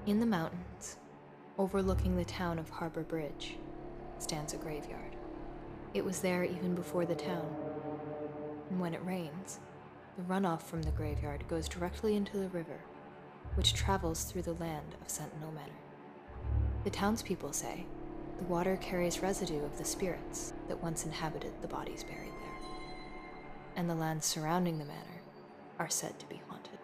In the mountains, overlooking the town of Harbor Bridge, stands a graveyard. It was there even before the town. And when it rains, the runoff from the graveyard goes directly into the river, which travels through the land of Sentinel Manor. The townspeople say the water carries residue of the spirits that once inhabited the bodies buried there, and the lands surrounding the manor are said to be haunted.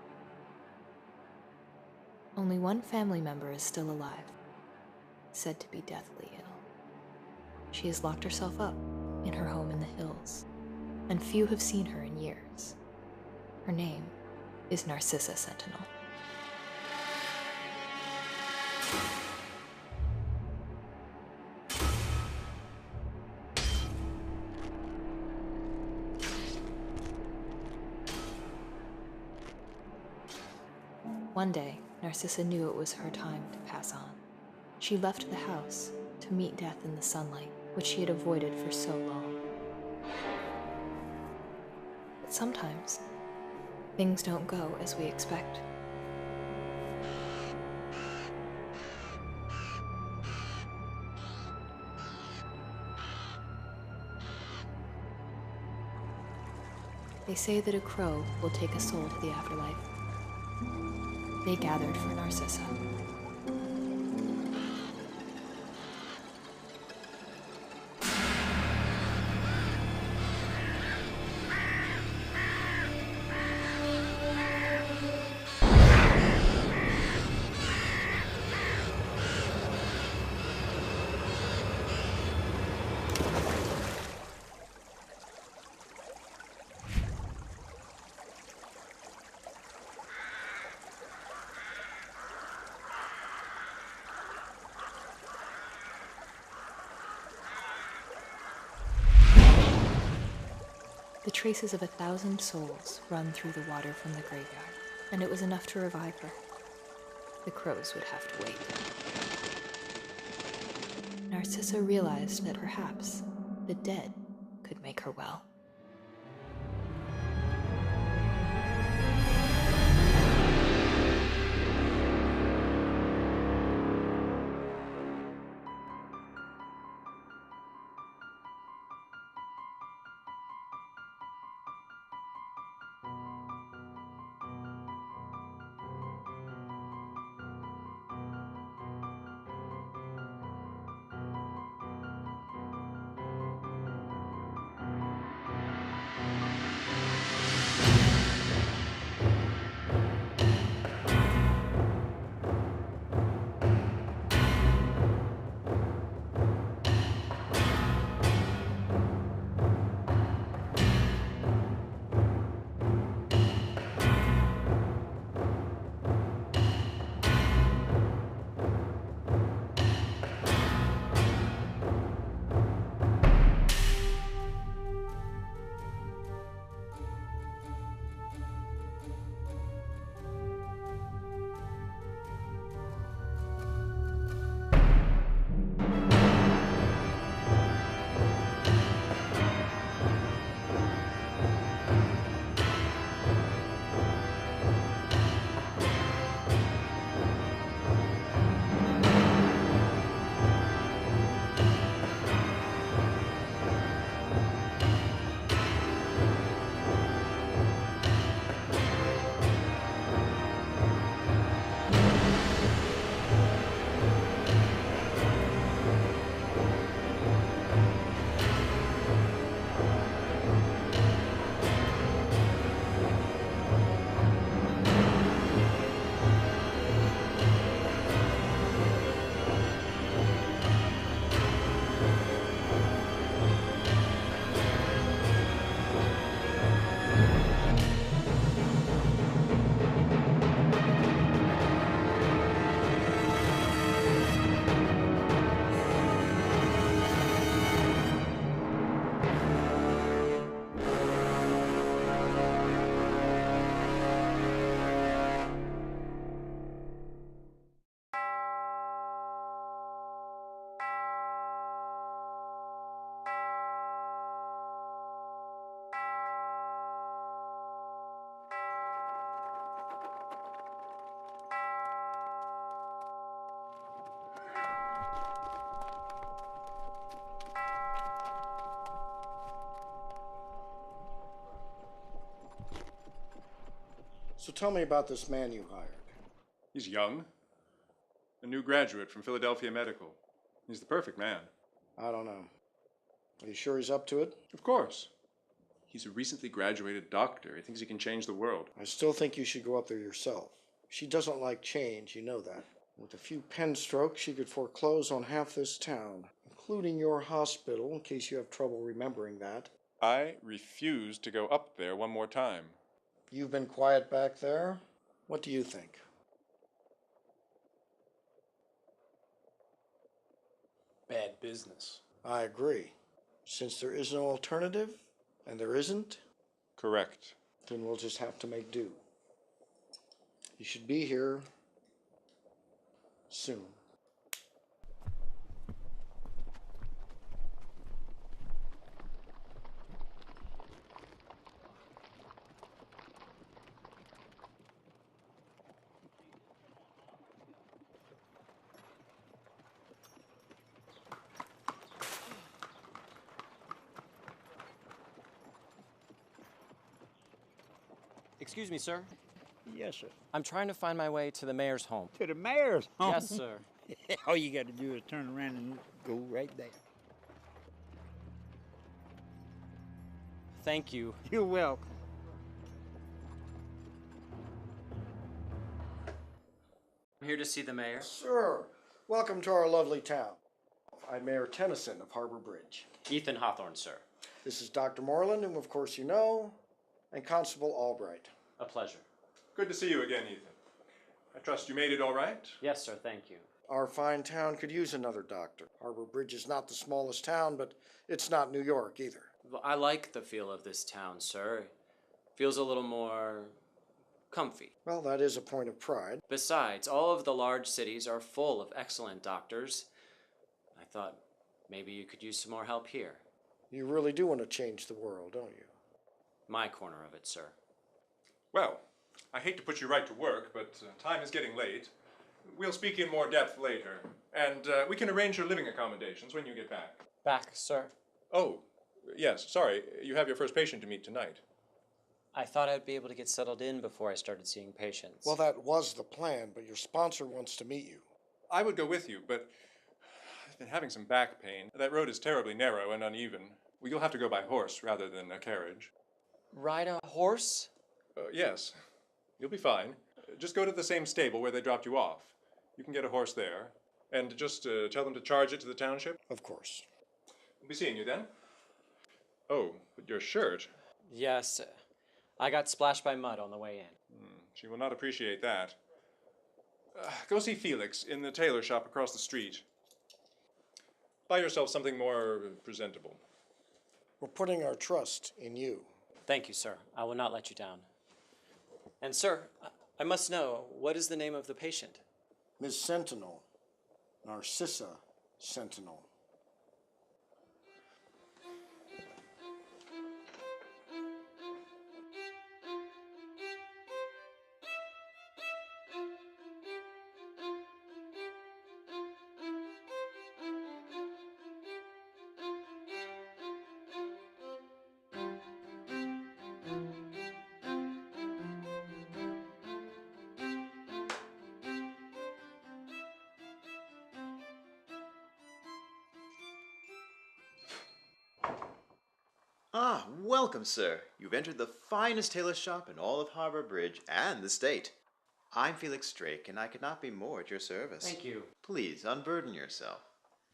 Only one family member is still alive, said to be deathly ill. She has locked herself up in her home in the hills, and few have seen her in years. Her name is Narcissa Sentinel. One day, Narcissa knew it was her time to pass on. She left the house to meet death in the sunlight, which she had avoided for so long. But sometimes, things don't go as we expect. They say that a crow will take a soul to the afterlife. They gathered for Narcissa. The traces of 1,000 souls run through the water from the graveyard, and it was enough to revive her. The crows would have to wait. Narcissa realized that perhaps the dead could make her well. So tell me about this man you hired. He's young. A new graduate from Philadelphia Medical. He's the perfect man. I don't know. Are you sure he's up to it? Of course. He's a recently graduated doctor. He thinks he can change the world. I still think you should go up there yourself. She doesn't like change, you know that. With a few pen strokes, she could foreclose on half this town, including your hospital, in case you have trouble remembering that. I refuse to go up there one more time. You've been quiet back there. What do you think? Bad business. I agree. Since there is no alternative, and there isn't, Correct. then we'll just have to make do. You should be here soon. Excuse me, sir. Yes, sir. I'm trying to find my way to the mayor's home. To the mayor's home? Yes, sir. All you got to do is turn around and go right there. Thank you. You're welcome. I'm here to see the mayor. Sir, welcome to our lovely town. I'm Mayor Tennyson of Harbor Bridge. Ethan Hawthorne, sir. This is Dr. Moreland, whom of course you know, and Constable Albright. A pleasure. Good to see you again, Ethan. I trust you made it all right? Yes, sir, thank you. Our fine town could use another doctor. Harbor Bridge is not the smallest town, but it's not New York either. Well, I like the feel of this town, sir. It feels a little more comfy. Well, that is a point of pride. Besides, all of the large cities are full of excellent doctors. I thought maybe you could use some more help here. You really do want to change the world, don't you? My corner of it, sir. Well, I hate to put you right to work, but time is getting late. We'll speak in more depth later, and we can arrange your living accommodations when you get back. Back, sir. Oh, yes, sorry. You have your first patient to meet tonight. I thought I'd be able to get settled in before I started seeing patients. Well, that was the plan, but your sponsor wants to meet you. I would go with you, but I've been having some back pain. That road is terribly narrow and uneven. Well, you'll have to go by horse rather than a carriage. Ride a horse? Yes, you'll be fine. Just go to the same stable where they dropped you off. You can get a horse there. And just tell them to charge it to the township. Of course. We'll be seeing you then. Oh, but your shirt. Yes, I got splashed by mud on the way in. She will not appreciate that. Go see Felix in the tailor shop across the street. Buy yourself something more presentable. We're putting our trust in you. Thank you, sir. I will not let you down. And, sir, I must know, what is the name of the patient? Miss Sentinel. Narcissa Sentinel. Ah, welcome, sir. You've entered the finest tailor shop in all of Harbor Bridge and the state. I'm Felix Drake, and I could not be more at your service. Thank you. Please, unburden yourself.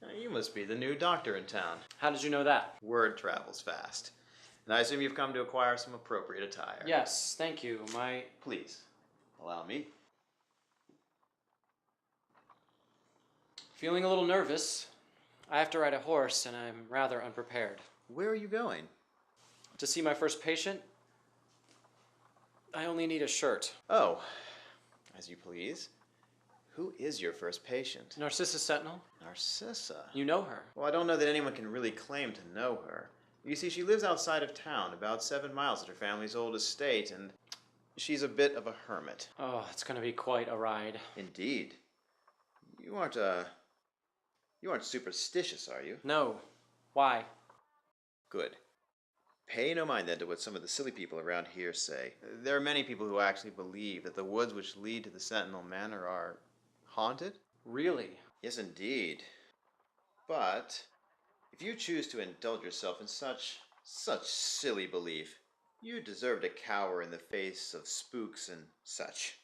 Now, you must be the new doctor in town. How did you know that? Word travels fast. And I assume you've come to acquire some appropriate attire. Yes, thank you. Please, allow me. Feeling a little nervous. I have to ride a horse, and I'm rather unprepared. Where are you going? To see my first patient, I only need a shirt. Oh, as you please. Who is your first patient? Narcissa Sentinel? Narcissa? You know her. Well, I don't know that anyone can really claim to know her. You see, she lives outside of town, about 7 miles at her family's old estate, and she's a bit of a hermit. Oh, it's going to be quite a ride. Indeed. You aren't superstitious, are you? No. Why? Good. Pay no mind then to what some of the silly people around here say. There are many people who actually believe that the woods which lead to the Sentinel Manor are haunted. Really? Yes, indeed. But if you choose to indulge yourself in such silly belief, you deserve to cower in the face of spooks and such.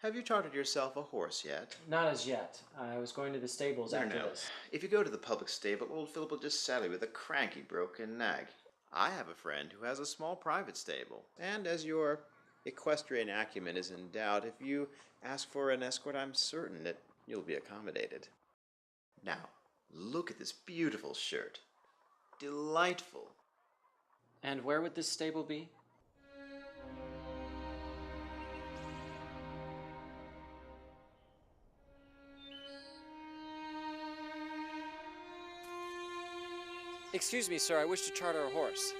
Have you chartered yourself a horse yet? Not as yet. I was going to the stables after this. If you go to the public stable, old Philip will just saddle you with a cranky, broken nag. I have a friend who has a small private stable, and as your equestrian acumen is in doubt, if you ask for an escort, I'm certain that you'll be accommodated. Now, look at this beautiful shirt. Delightful. And where would this stable be? Excuse me, sir. I wish to charter a horse.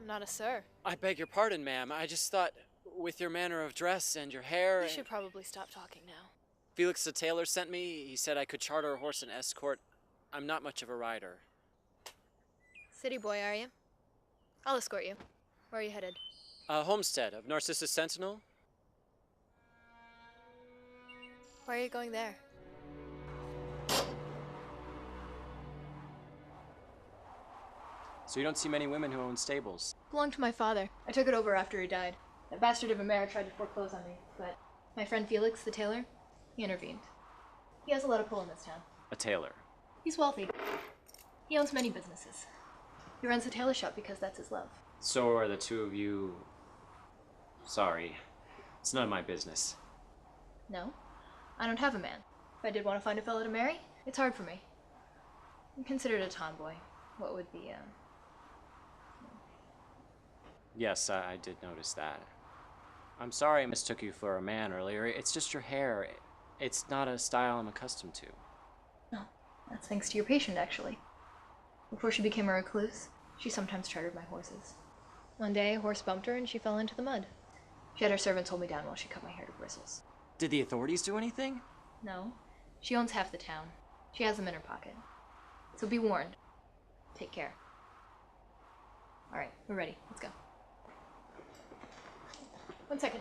Not a sir. I beg your pardon, ma'am. I just thought, with your manner of dress and your hair... You should probably stop talking now. Felix the tailor sent me. He said I could charter a horse and escort. I'm not much of a rider. City boy, are you? I'll escort you. Where are you headed? Homestead of Narcissus Sentinel. Why are you going there? So you don't see many women who own stables. Belonged to my father. I took it over after he died. That bastard of a mayor tried to foreclose on me, but my friend Felix, the tailor, he intervened. He has a lot of pull in this town. A tailor. He's wealthy. He owns many businesses. He runs a tailor shop because that's his love. So are the two of you... Sorry. It's none of my business. No, I don't have a man. If I did want to find a fellow to marry, it's hard for me. I'm considered a tomboy. What would be, Yes, I did notice that. I'm sorry I mistook you for a man earlier. It's just your hair. It's not a style I'm accustomed to. No, that's thanks to your patient, actually. Before she became a recluse, she sometimes chartered my horses. One day, a horse bumped her and she fell into the mud. She had her servants hold me down while she cut my hair to bristles. Did the authorities do anything? No, she owns half the town. She has them in her pocket. So be warned. Take care. All right, we're ready. Let's go. 1 second.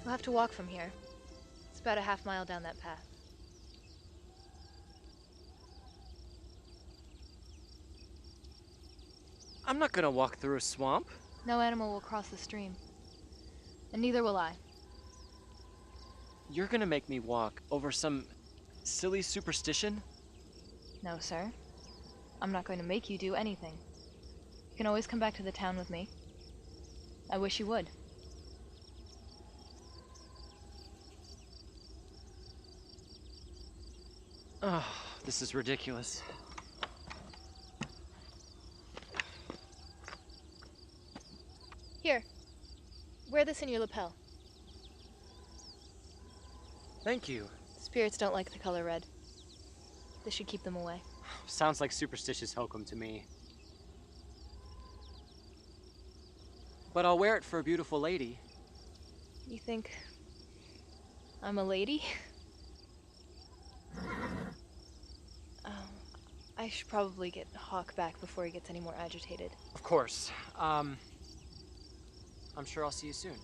We'll have to walk from here. It's about a half-mile down that path. I'm not gonna walk through a swamp. No animal will cross the stream. And neither will I. You're gonna make me walk over some silly superstition? No, sir. I'm not going to make you do anything. You can always come back to the town with me. I wish you would. Oh, this is ridiculous. Here. Wear this in your lapel. Thank you. Spirits don't like the color red. This should keep them away. Sounds like superstitious hokum to me. But I'll wear it for a beautiful lady. You think I'm a lady? I should probably get Hawk back before he gets any more agitated. Of course. I'm sure I'll see you soon.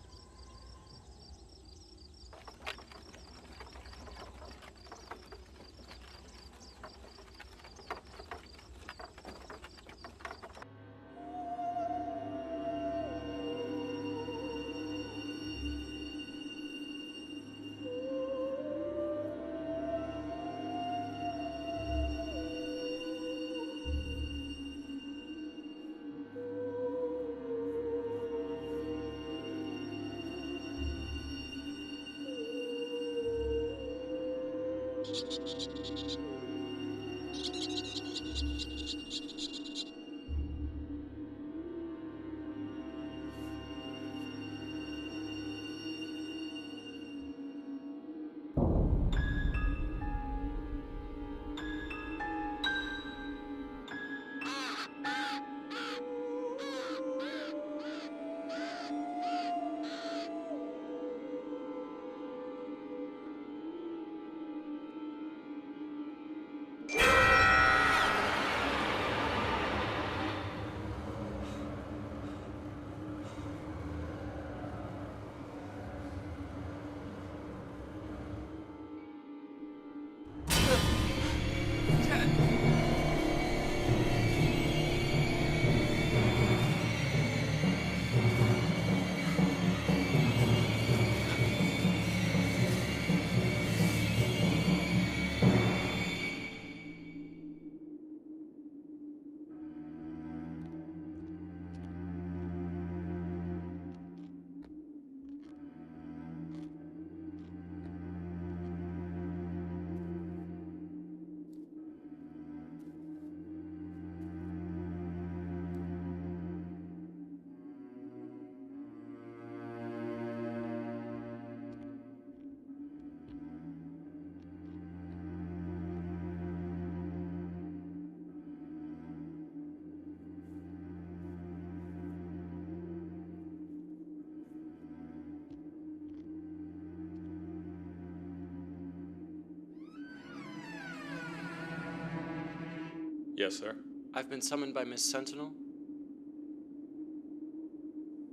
Yes, sir. I've been summoned by Miss Sentinel.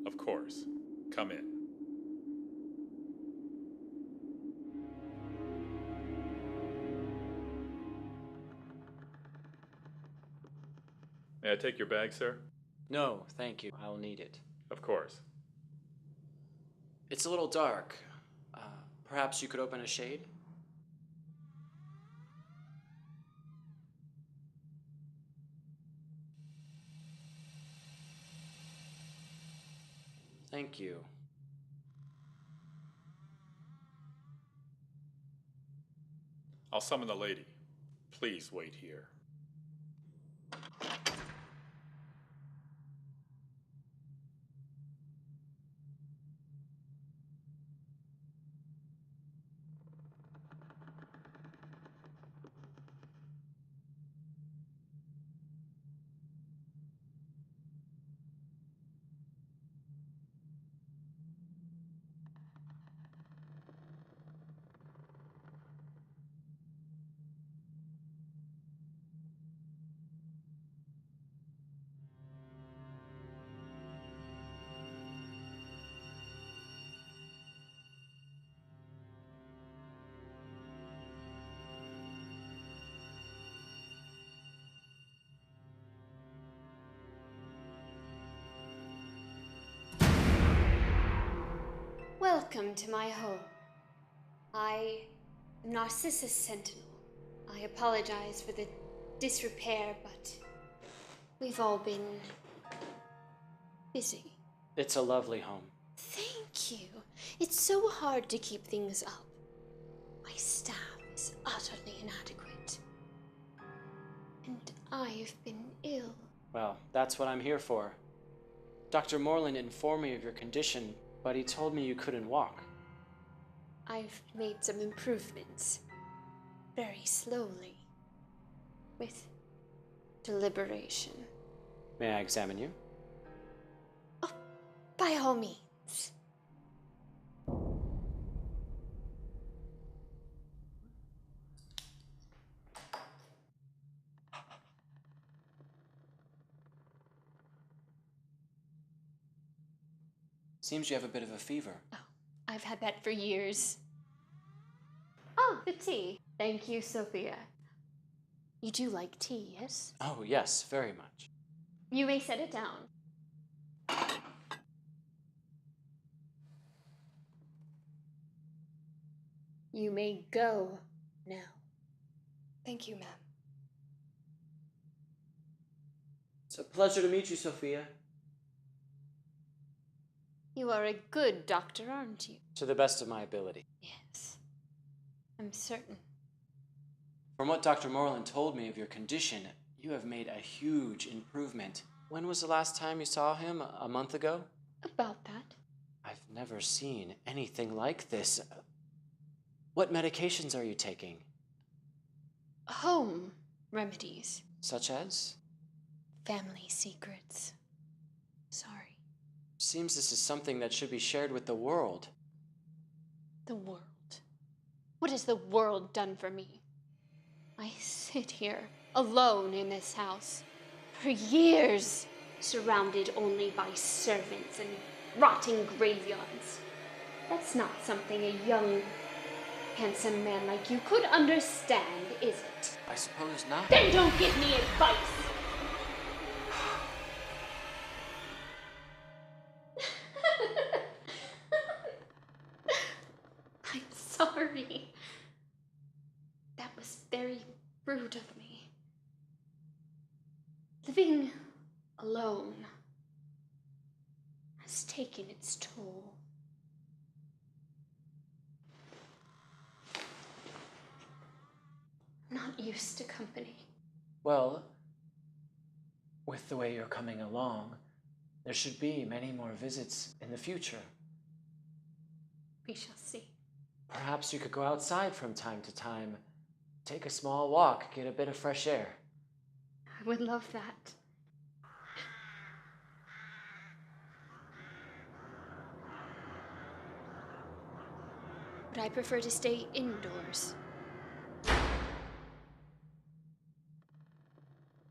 Of course. Come in. May I take your bag, sir? No, thank you. I'll need it. Of course. It's a little dark. Perhaps you could open a shade? Thank you. I'll summon the lady. Please wait here. Welcome to my home. I am Narcissus Sentinel. I apologize for the disrepair, but we've all been busy. It's a lovely home. Thank you. It's so hard to keep things up. My staff is utterly inadequate. And I've been ill. Well, that's what I'm here for. Dr. Moreland informed me of your condition, but he told me you couldn't walk. I've made some improvements. Very slowly. With deliberation. May I examine you? Oh, by all means. Seems you have a bit of a fever. Oh, I've had that for years. Oh, the tea. Thank you, Sophia. You do like tea, yes? Oh, yes, very much. You may set it down. You may go now. Thank you, ma'am. It's a pleasure to meet you, Sophia. You are a good doctor, aren't you? To the best of my ability. Yes, I'm certain. From what Dr. Moreland told me of your condition, you have made a huge improvement. When was the last time you saw him? A month ago? About that. I've never seen anything like this. What medications are you taking? Home remedies. Such as? Family secrets. Sorry. Seems this is something that should be shared with the world. The world. What has the world done for me? I sit here, alone in this house, for years, surrounded only by servants and rotting graveyards. That's not something a young, handsome man like you could understand, is it? I suppose not. Then don't give me advice! I'm sorry. That was very rude of me. Living alone has taken its toll. I'm not used to company. Well, with the way you're coming along, there should be many more visits in the future. We shall see. Perhaps you could go outside from time to time, take a small walk, get a bit of fresh air. I would love that. But I prefer to stay indoors.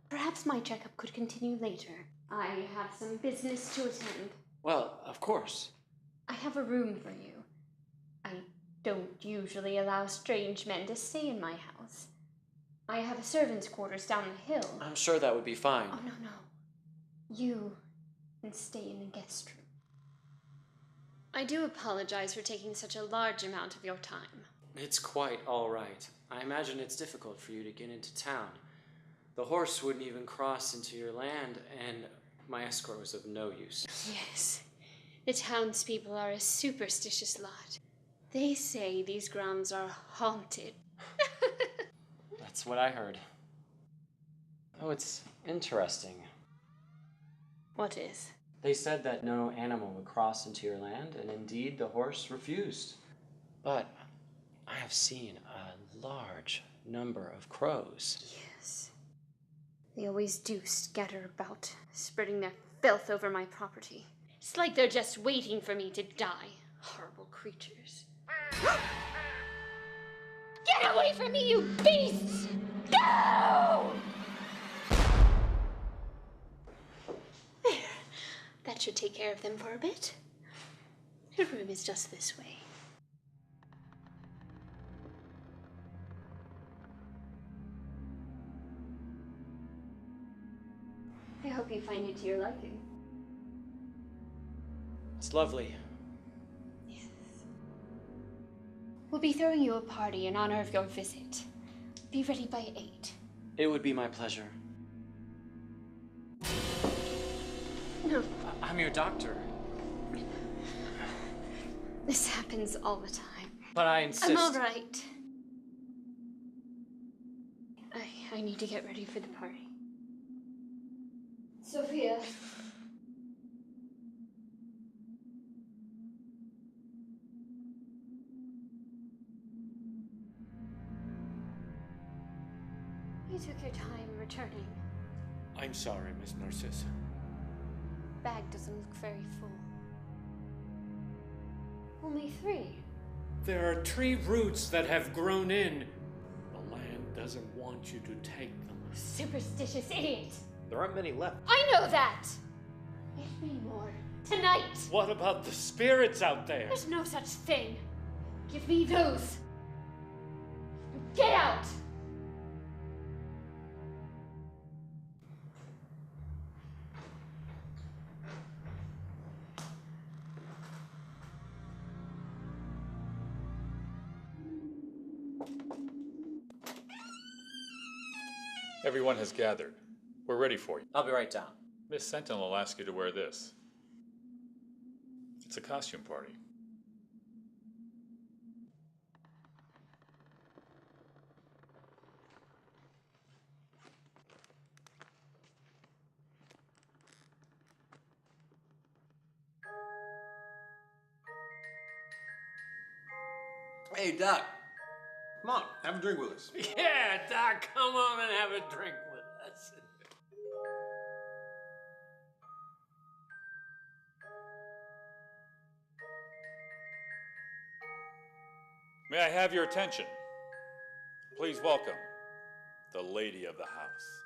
Perhaps my checkup could continue later. I have some business to attend. Well, of course. I have a room for you. I don't usually allow strange men to stay in my house. I have a servant's quarters down the hill. I'm sure that would be fine. Oh, no. You can stay in the guest room. I do apologize for taking such a large amount of your time. It's quite all right. I imagine it's difficult for you to get into town. The horse wouldn't even cross into your land, and my escort was of no use. Yes, the townspeople are a superstitious lot. They say these grounds are haunted. That's what I heard. Oh, it's interesting. What is? They said that no animal would cross into your land, and indeed the horse refused. But I have seen a large number of crows. Yes. They always do scatter about, spreading their filth over my property. It's like they're just waiting for me to die. Horrible creatures. Get away from me, you beasts! Go! There. That should take care of them for a bit. Your room is just this way. I hope you find it to your liking. It's lovely. Yes. We'll be throwing you a party in honor of your visit. Be ready by 8. It would be my pleasure. No, I'm your doctor. this happens all the time. But I insist. I'm all right. I need to get ready for the party. Sophia. You took your time returning. I'm sorry, Miss Narcissa. Bag doesn't look very full. Only 3. There are tree roots that have grown in. The land doesn't want you to take them. Superstitious idiot. There aren't many left. I know that. Give me more. Tonight. What about the spirits out there? There's no such thing. Give me those. Get out. Everyone has gathered. We're ready for you. I'll be right down. Miss Sentinel will ask you to wear this. It's a costume party. Hey, Doc. Come on, have a drink with us. Yeah, Doc, come on and have a drink with us. May I have your attention? Please welcome the lady of the house.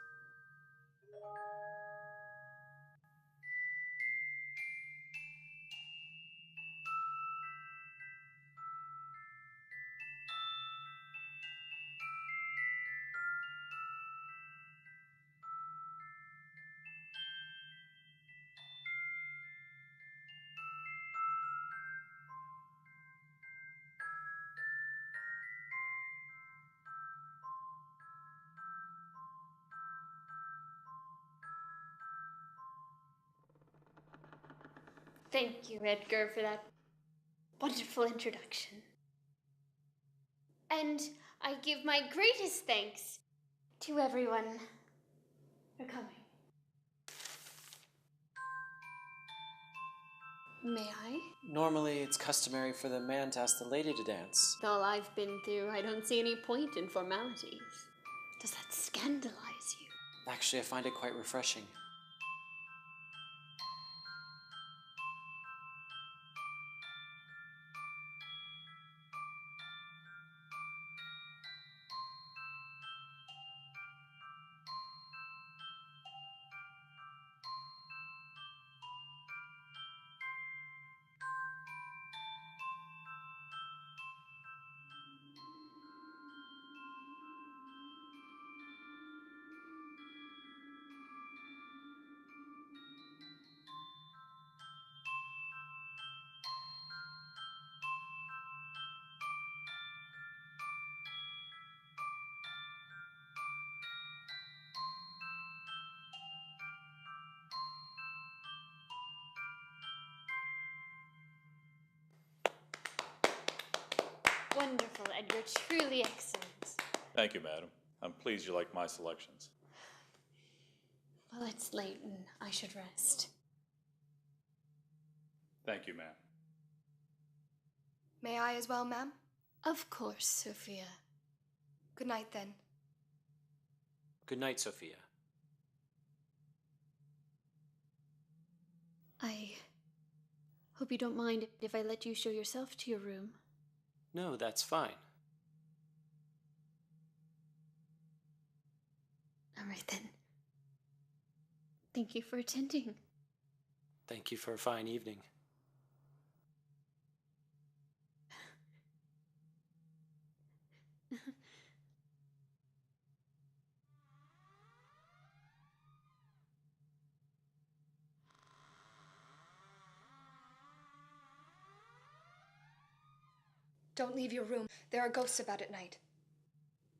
Thank you, Edgar, for that wonderful introduction. And I give my greatest thanks to everyone for coming. May I? Normally, it's customary for the man to ask the lady to dance. With all I've been through, I don't see any point in formalities. Does that scandalize you? Actually, I find it quite refreshing. Wonderful, Edgar. Truly excellent. Thank you, madam. I'm pleased you like my selections. Well, it's late and I should rest. Thank you, ma'am. May I as well, ma'am? Of course, Sophia. Good night, then. Good night, Sophia. I hope you don't mind if I let you show yourself to your room. No, that's fine. All right, then. Thank you for attending. Thank you for a fine evening. Don't leave your room. There are ghosts about at night.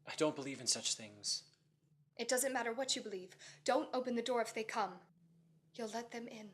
I don't believe in such things. It doesn't matter what you believe. Don't open the door if they come. You'll let them in.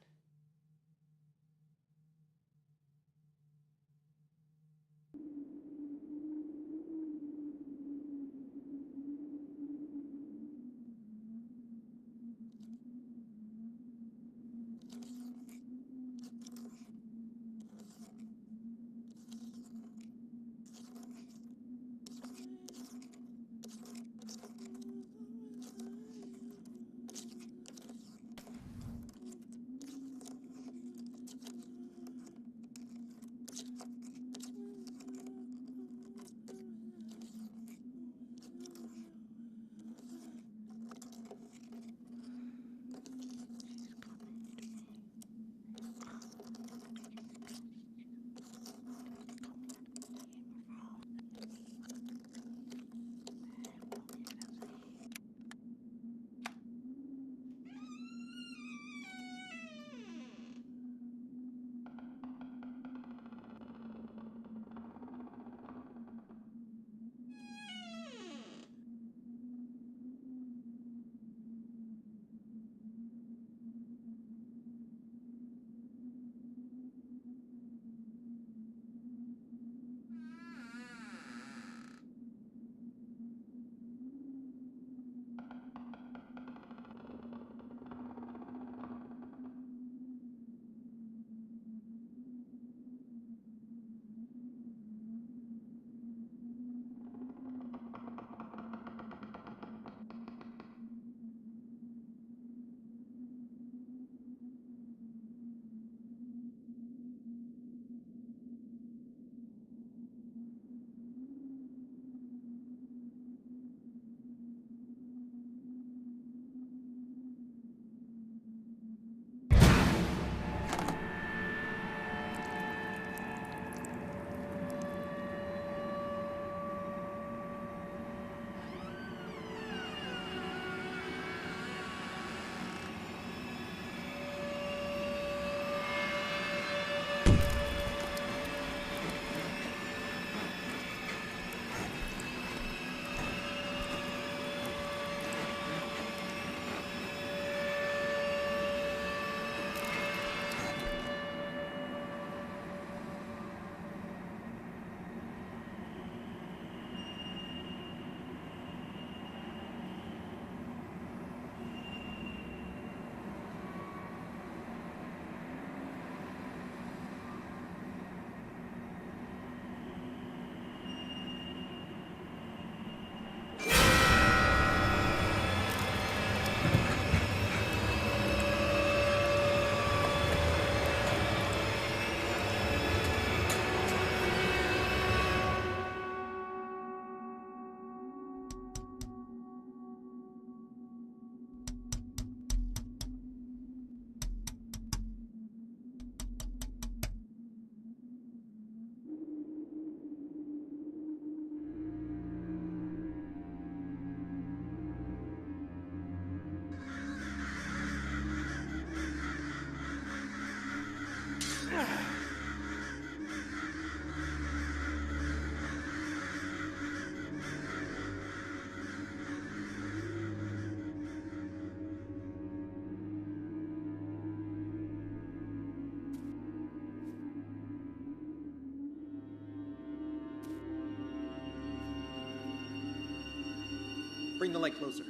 bring the light closer.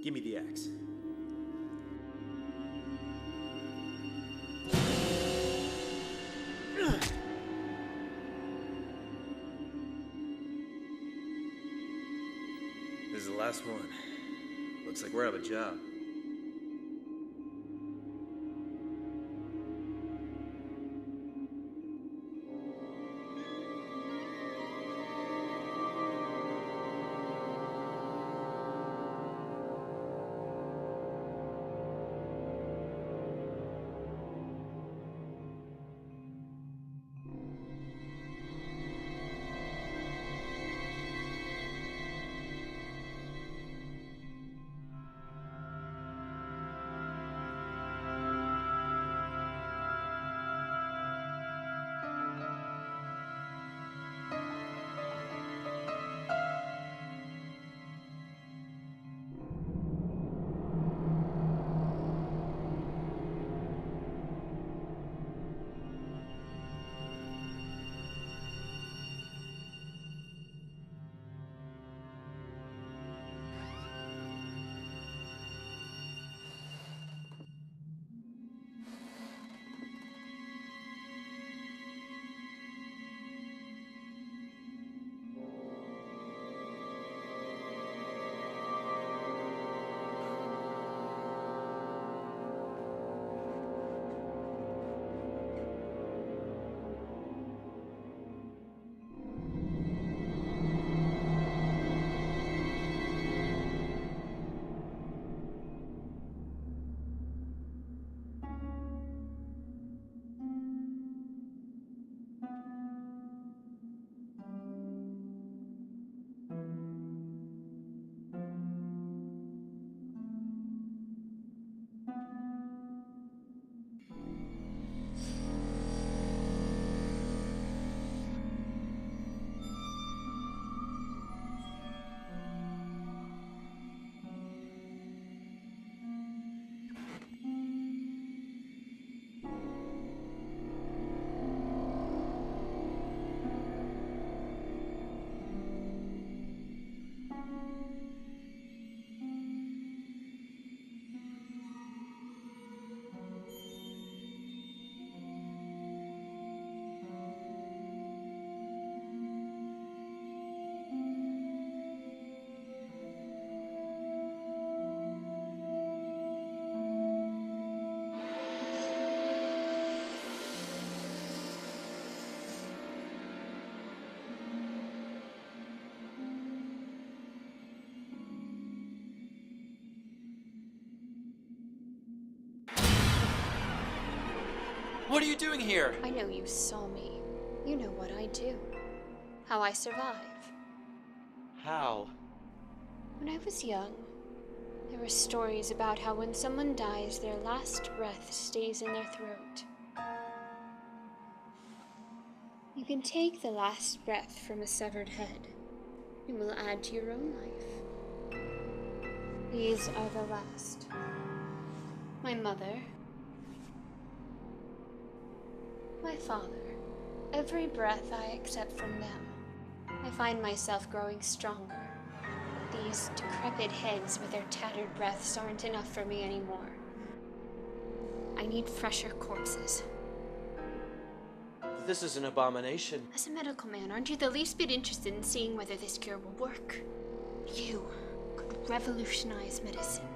Give me the axe. This is the last one. Looks like we're out of a job. What are you doing here? I know you saw me. You know what I do. How I survive. How? When I was young, there were stories about how when someone dies, their last breath stays in their throat. You can take the last breath from a severed head. It will add to your own life. These are the last. My mother. My father. Every breath I accept from them, I find myself growing stronger. These decrepit heads with their tattered breaths aren't enough for me anymore. I need fresher corpses. This is an abomination. As a medical man, aren't you the least bit interested in seeing whether this cure will work? You could revolutionize medicine.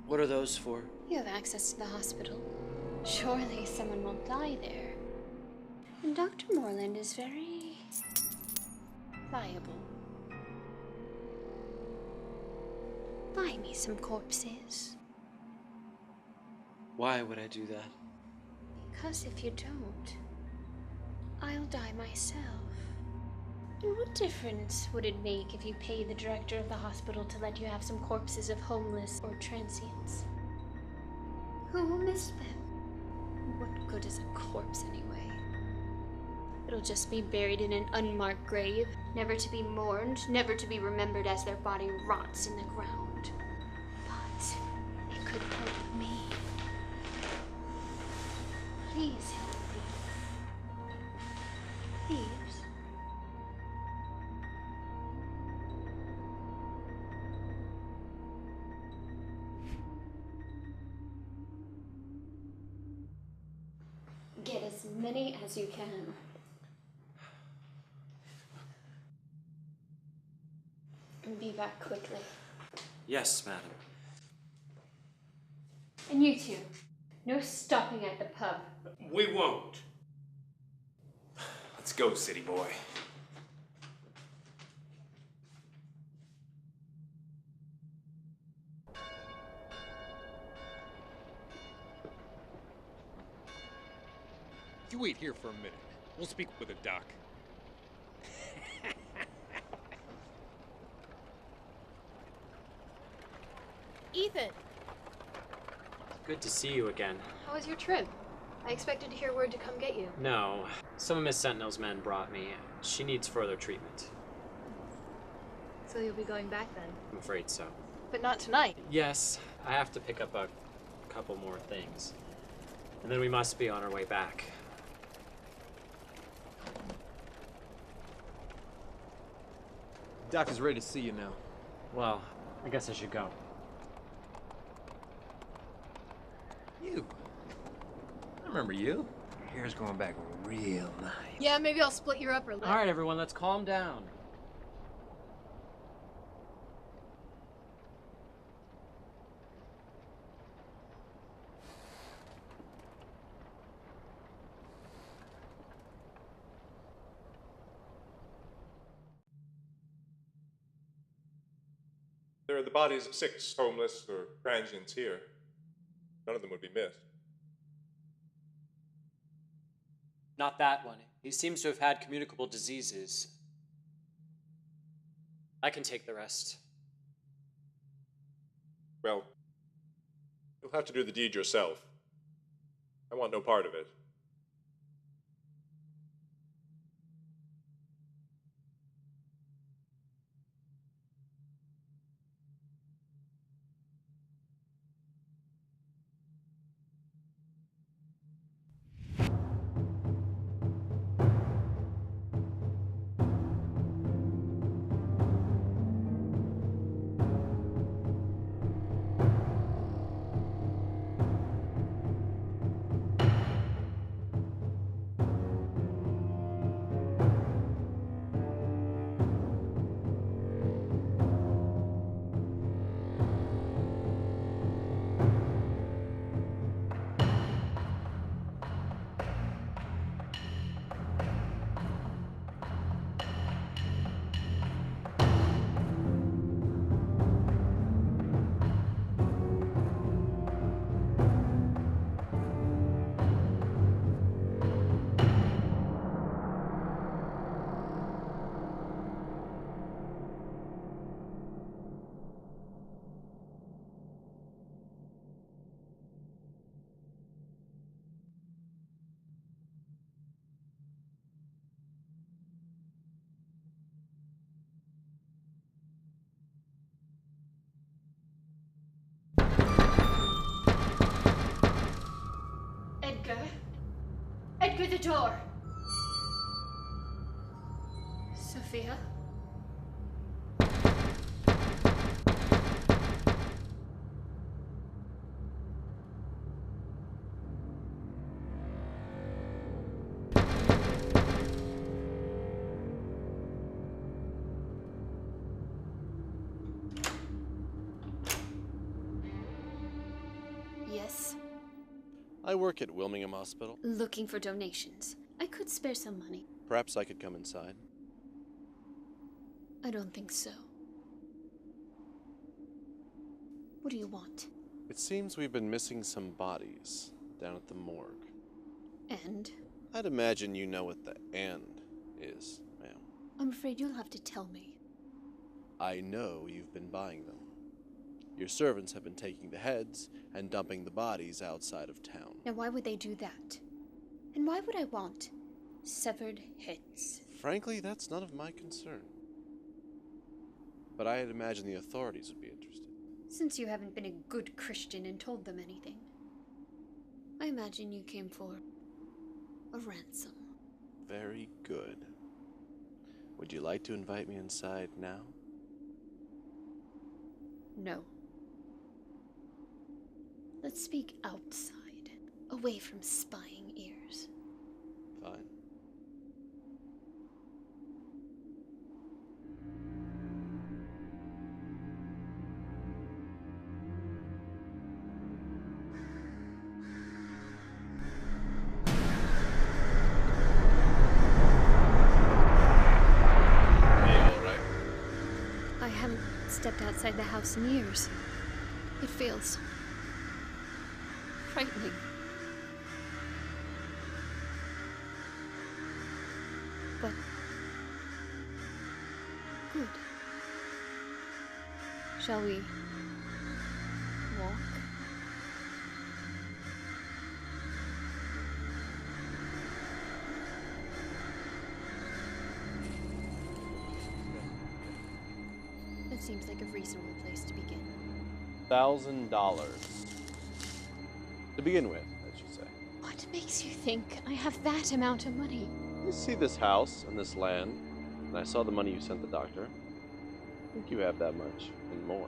What are those for? You have access to the hospital. Surely someone won't die there. And Dr. Moreland is very pliable. Buy me some corpses. Why would I do that? Because if you don't, I'll die myself. And what difference would it make if you pay the director of the hospital to let you have some corpses of homeless or transients? Who will miss them? What good is a corpse anyway? It'll just be buried in an unmarked grave, never to be mourned, never to be remembered as their body rots in the ground. But if many as you can. And be back quickly. Yes, madam. And you two, no stopping at the pub. We won't. Let's go, city boy. You wait here for a minute. We'll speak with the doc. Ethan, Good to see you again. how was your trip? I expected to hear word to come get you. No, some of Miss Sentinel's men brought me. She needs further treatment. So you'll be going back then? I'm afraid so. But not tonight. Yes, I have to pick up a couple more things. And then we must be on our way back. Doc is ready to see you now. Well, I guess I should go. You. I remember you. Your hair's going back real nice. Yeah, maybe I'll split your upper lip. All right, everyone, let's calm down. There are the bodies of 6 homeless or transients here. None of them would be missed. Not that one. He seems to have had communicable diseases. I can take the rest. Well, you'll have to do the deed yourself. I want no part of it. Edgar, the door. Sophia? Yes. I work at Wilmingham Hospital. Looking for donations. I could spare some money. Perhaps I could come inside. I don't think so. What do you want? It seems we've been missing some bodies down at the morgue. And? I'd imagine you know what the "and" is, ma'am. I'm afraid you'll have to tell me. I know you've been buying them. Your servants have been taking the heads and dumping the bodies outside of town. Now why would they do that? And why would I want severed heads? Frankly, that's none of my concern. But I'd imagine the authorities would be interested. Since you haven't been a good Christian and told them anything, I imagine you came for a ransom. Very good. Would you like to invite me inside now? No. Let's speak outside, away from spying ears. fine. I haven't stepped outside the house in years. It feels frightening. But good. Shall we walk? That seems like a reasonable place to begin. $1,000. To begin with, I should say. What makes you think I have that amount of money? You see this house and this land, and I saw the money you sent the doctor. I think you have that much, and more.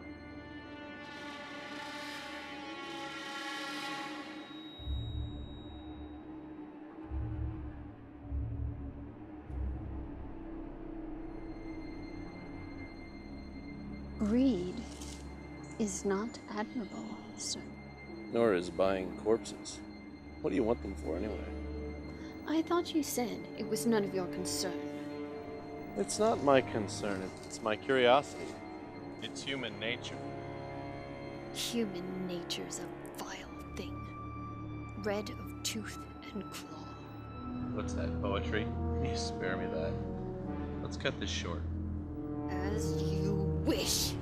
Greed is not admirable, sir. Nor is buying corpses. What do you want them for, anyway? I thought you said it was none of your concern. It's not my concern, it's my curiosity. It's human nature. Human nature's a vile thing. Red of tooth and claw. What's that, poetry? You spare me that. Let's cut this short. As you wish.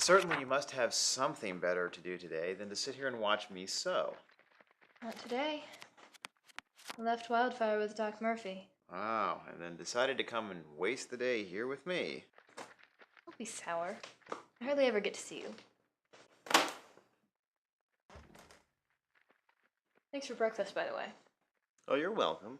Certainly you must have something better to do today than to sit here and watch me sew. Not today. I left Wildfire with Doc Murphy. Wow, and then decided to come and waste the day here with me. Don't be sour. I hardly ever get to see you. Thanks for breakfast, by the way. Oh, you're welcome.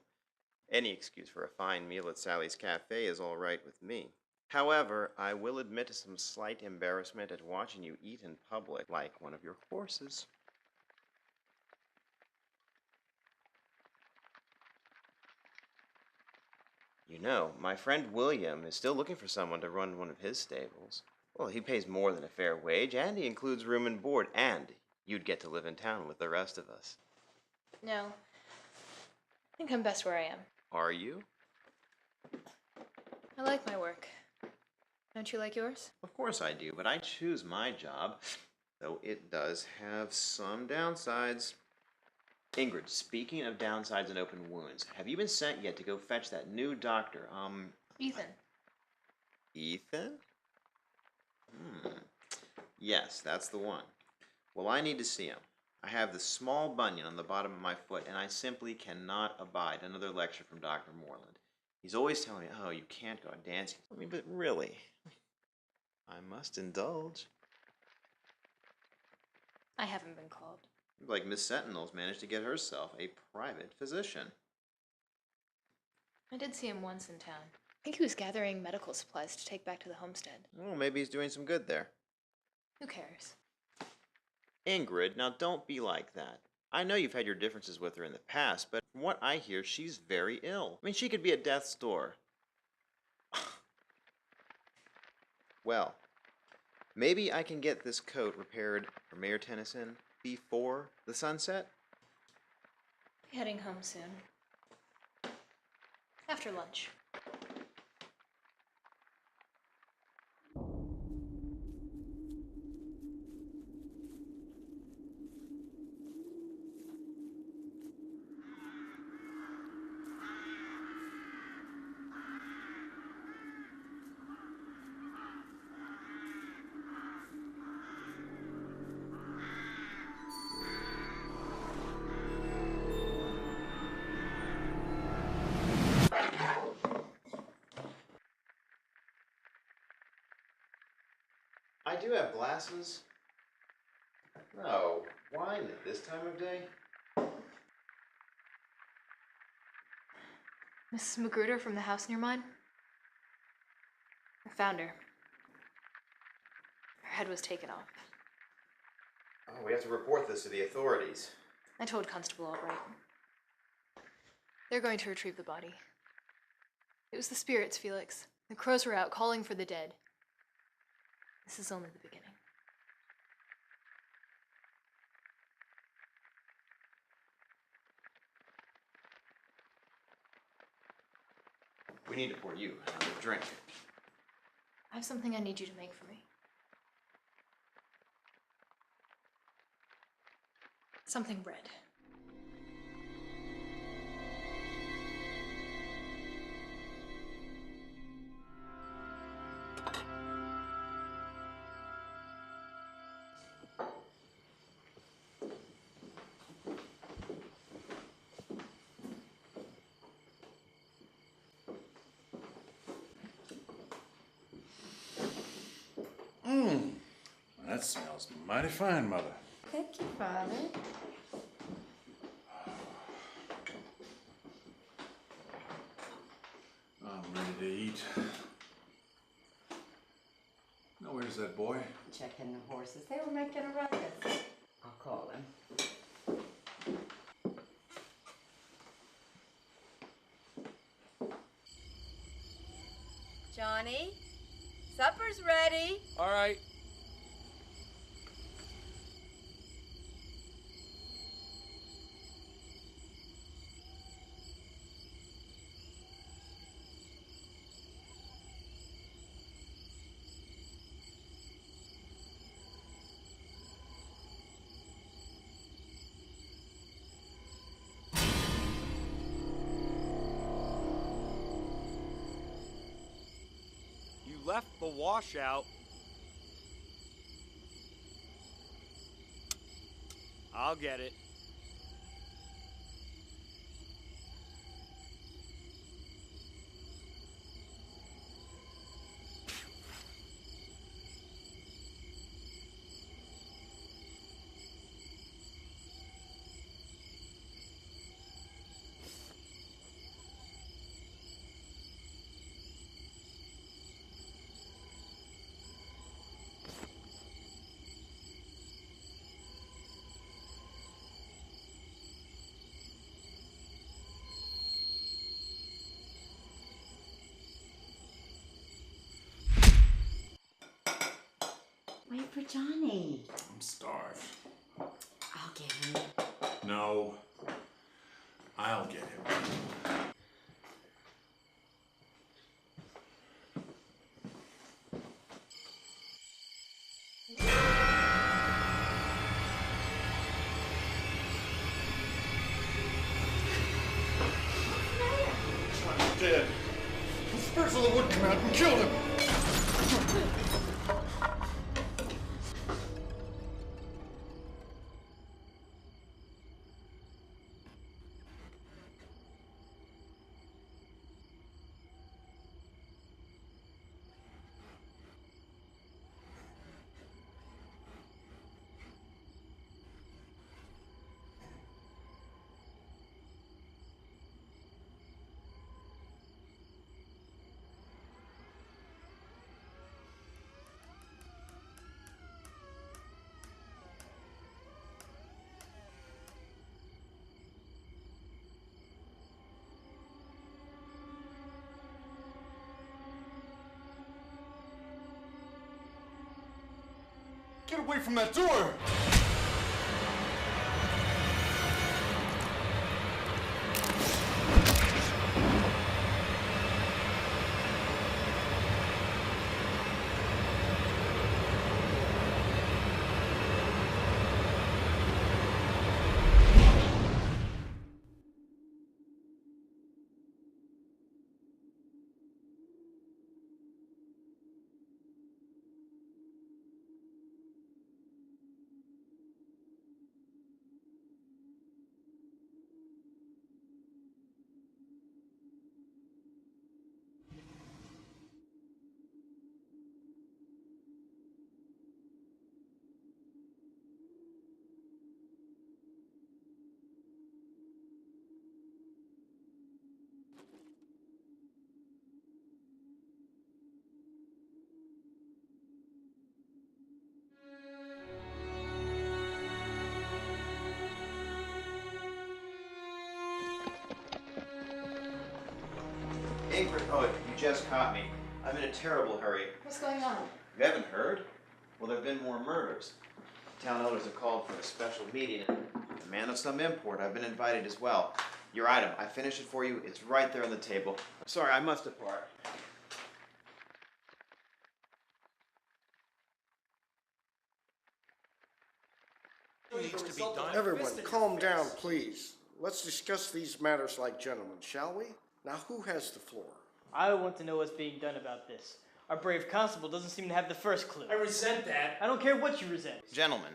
Any excuse for a fine meal at Sally's Cafe is all right with me. However, I will admit to some slight embarrassment at watching you eat in public like one of your horses. You know, my friend William is still looking for someone to run one of his stables. Well, he pays more than a fair wage, and he includes room and board, and you'd get to live in town with the rest of us. No. I think I'm best where I am. Are you? I like my work. Don't you like yours? Of course I do, but I choose my job, though it does have some downsides. Ingrid, speaking of downsides and open wounds, have you been sent yet to go fetch that new doctor, Ethan. Ethan? Yes, that's the one. Well, I need to see him. I have this small bunion on the bottom of my foot, and I simply cannot abide another lecture from Dr. Moreland. He's always telling me, oh, you can't go out dancing. I mean, but really, I must indulge. I haven't been called. Like Miss Sentinel's managed to get herself a private physician. I did see him once in town. I think he was gathering medical supplies to take back to the homestead. Well, maybe he's doing some good there. Who cares? Ingrid, now don't be like that. I know you've had your differences with her in the past, but from what I hear, she's very ill. I mean, she could be at death's door. Well, maybe I can get this coat repaired for Mayor Tennyson before the sunset? Heading home soon. After lunch. I do have glasses. No, wine at this time of day? Mrs. Magruder from the house near mine? I found her. Her head was taken off. Oh, we have to report this to the authorities. I told Constable Albright. They're going to retrieve the body. It was the spirits, Felix. The crows were out calling for the dead. This is only the beginning. We need to pour you another drink. I have something I need you to make for me. Something red. That smells mighty fine, Mother. Thank you, Father. I'm ready to eat. Now, where's that boy? Checking the horses. They were making a ruckus. I'll call him. Johnny, supper's ready. All right. You left the washout. I'll get it. Wait for Johnny. I'm starved. I'll get him. No. I'll get him. Johnny's dead. The spirits of the wood come out and killed him. Get away from that door! Ingrid, oh, you just caught me. I'm in a terrible hurry. What's going on? You haven't heard? Well, there have been more murders. The town elders have called for a special meeting, and a man of some import. I've been invited as well. Your item, I finished it for you. It's right there on the table. Sorry, I must depart. Needs to be done. Everyone, calm down, please. Let's discuss these matters like gentlemen, shall we? Now, who has the floor? I want to know what's being done about this. Our brave constable doesn't seem to have the first clue. I resent that. I don't care what you resent. Gentlemen,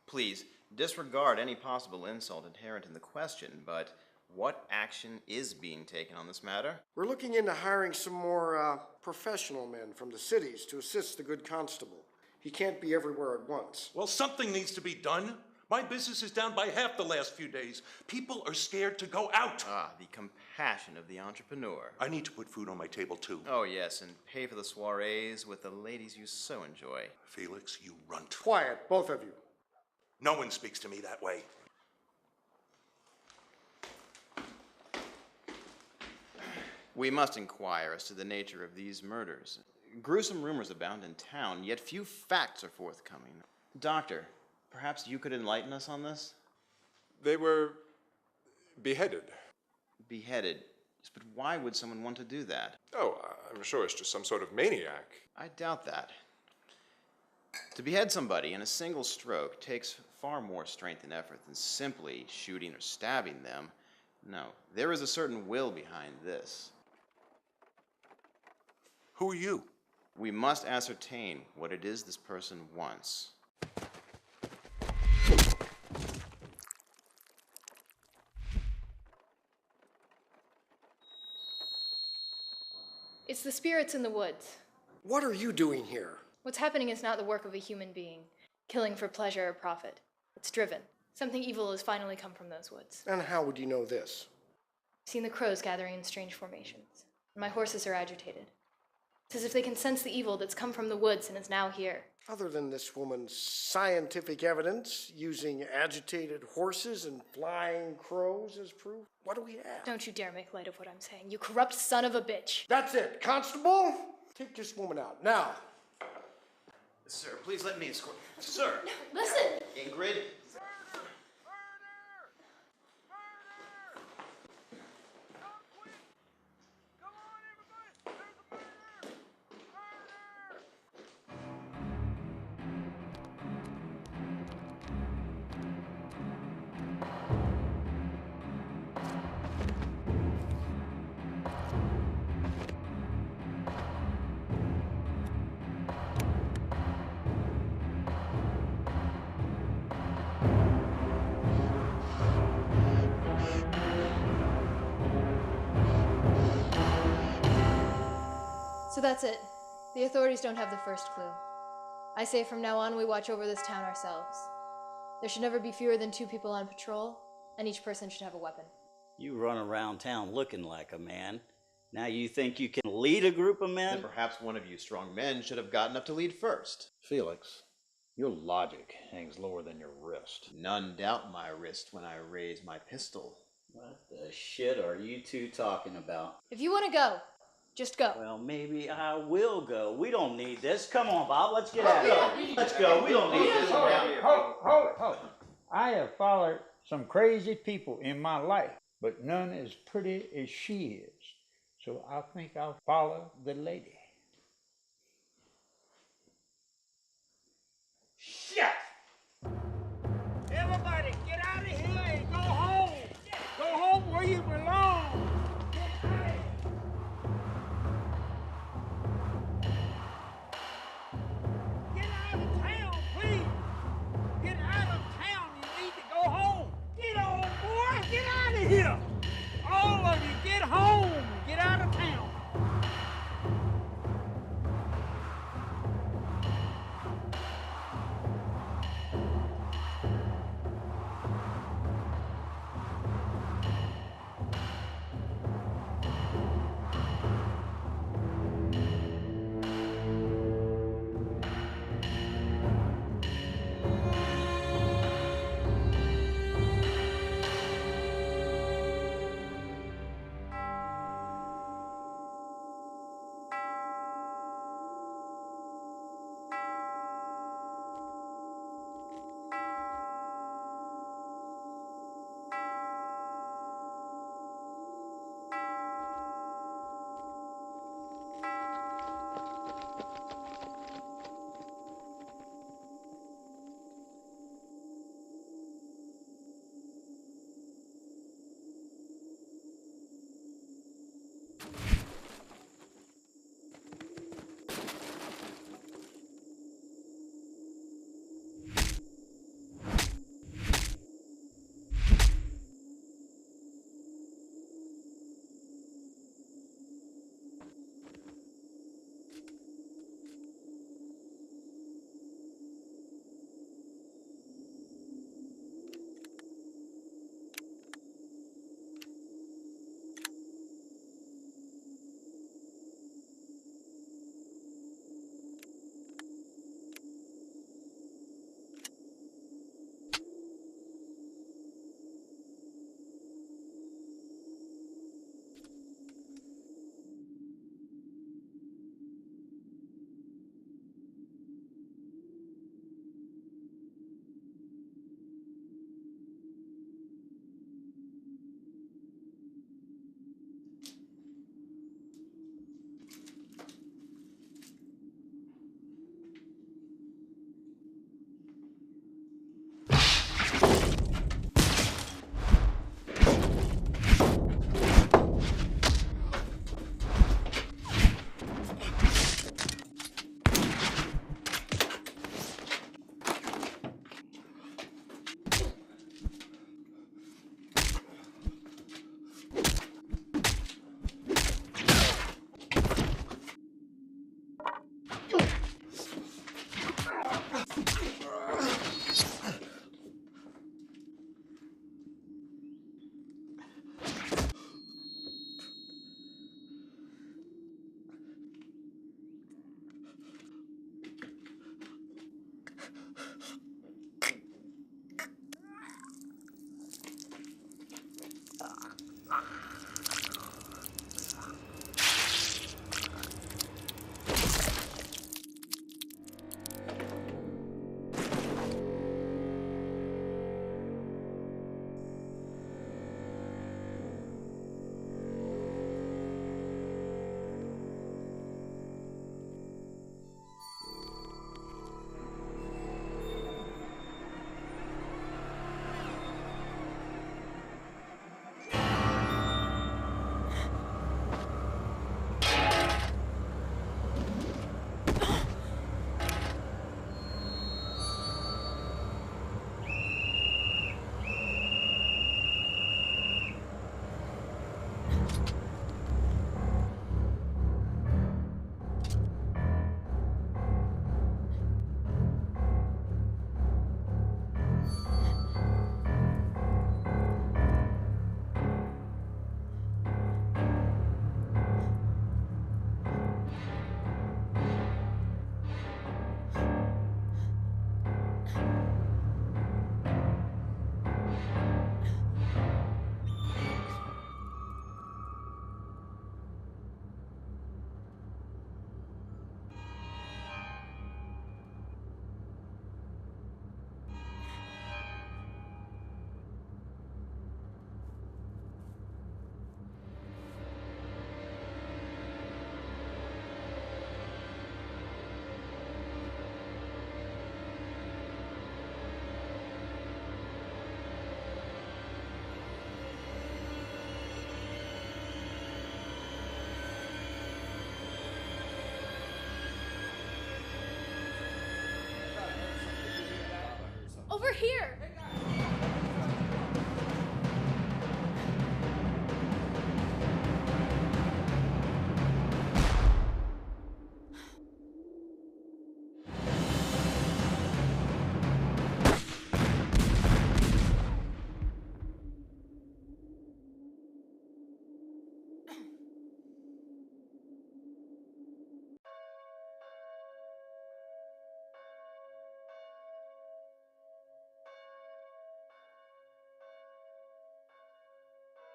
please disregard any possible insult inherent in the question, but what action is being taken on this matter? We're looking into hiring some more professional men from the cities to assist the good constable. He can't be everywhere at once. Well, something needs to be done. My business is down by half the last few days. People are scared to go out. Ah, the compassion of the entrepreneur. I need to put food on my table, too. Oh, yes, and pay for the soirees with the ladies you so enjoy. Felix, you runt. Quiet, both of you. No one speaks to me that way. We must inquire as to the nature of these murders. Gruesome rumors abound in town, yet few facts are forthcoming. Doctor, perhaps you could enlighten us on this? They were beheaded. Beheaded? Yes, but why would someone want to do that? Oh, I'm sure it's just some sort of maniac. I doubt that. To behead somebody in a single stroke takes far more strength and effort than simply shooting or stabbing them. No, there is a certain will behind this. Who are you? We must ascertain what it is this person wants. It's the spirits in the woods. What are you doing here? What's happening is not the work of a human being, killing for pleasure or profit. It's driven. Something evil has finally come from those woods. And how would you know this? I've seen the crows gathering in strange formations. And my horses are agitated. It's as if they can sense the evil that's come from the woods and is now here. Other than this woman's scientific evidence, using agitated horses and flying crows as proof, what do we have? Don't you dare make light of what I'm saying, you corrupt son of a bitch. That's it. Constable, take this woman out. Now. Sir, please let me escort. Sir! No, listen! Ingrid! So that's it. The authorities don't have the first clue. I say from now on we watch over this town ourselves. There should never be fewer than 2 people on patrol, and each person should have a weapon. You run around town looking like a man. Now you think you can lead a group of men? Then perhaps one of you strong men should have gotten up to lead first. Felix, your logic hangs lower than your wrist. None doubt my wrist when I raise my pistol. What the shit are you two talking about? If you want to go, just go. Well, maybe I will go. We don't need this. Come on, Bob. Let's get out of here. Let's go. We don't need this around here. Hold. I have followed some crazy people in my life, but none as pretty as she is. So I think I'll follow the lady. Shit! Everybody, get out of here and go home! Go home where you belong! Get out of town, please! Get out of town! You need to go home! Get on, boy! Get out of here! All of you, get home! Get out of town!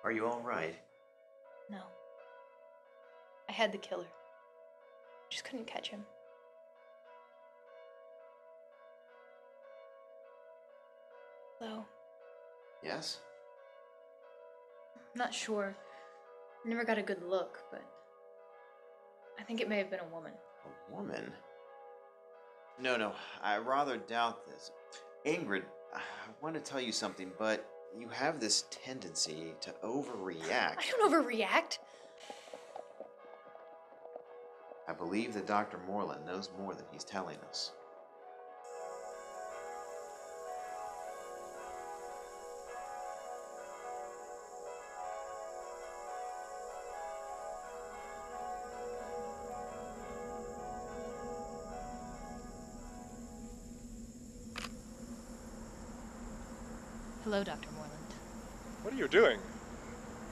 Are you all right? No. I had the killer. Just couldn't catch him. Though, Yes? I'm not sure. I never got a good look, but I think it may have been a woman. A woman? No, I rather doubt this. Ingrid, I want to tell you something, but you have this tendency to overreact. I don't overreact. I believe that Dr. Moreland knows more than he's telling us. Hello, Dr. Moreland. What are you doing?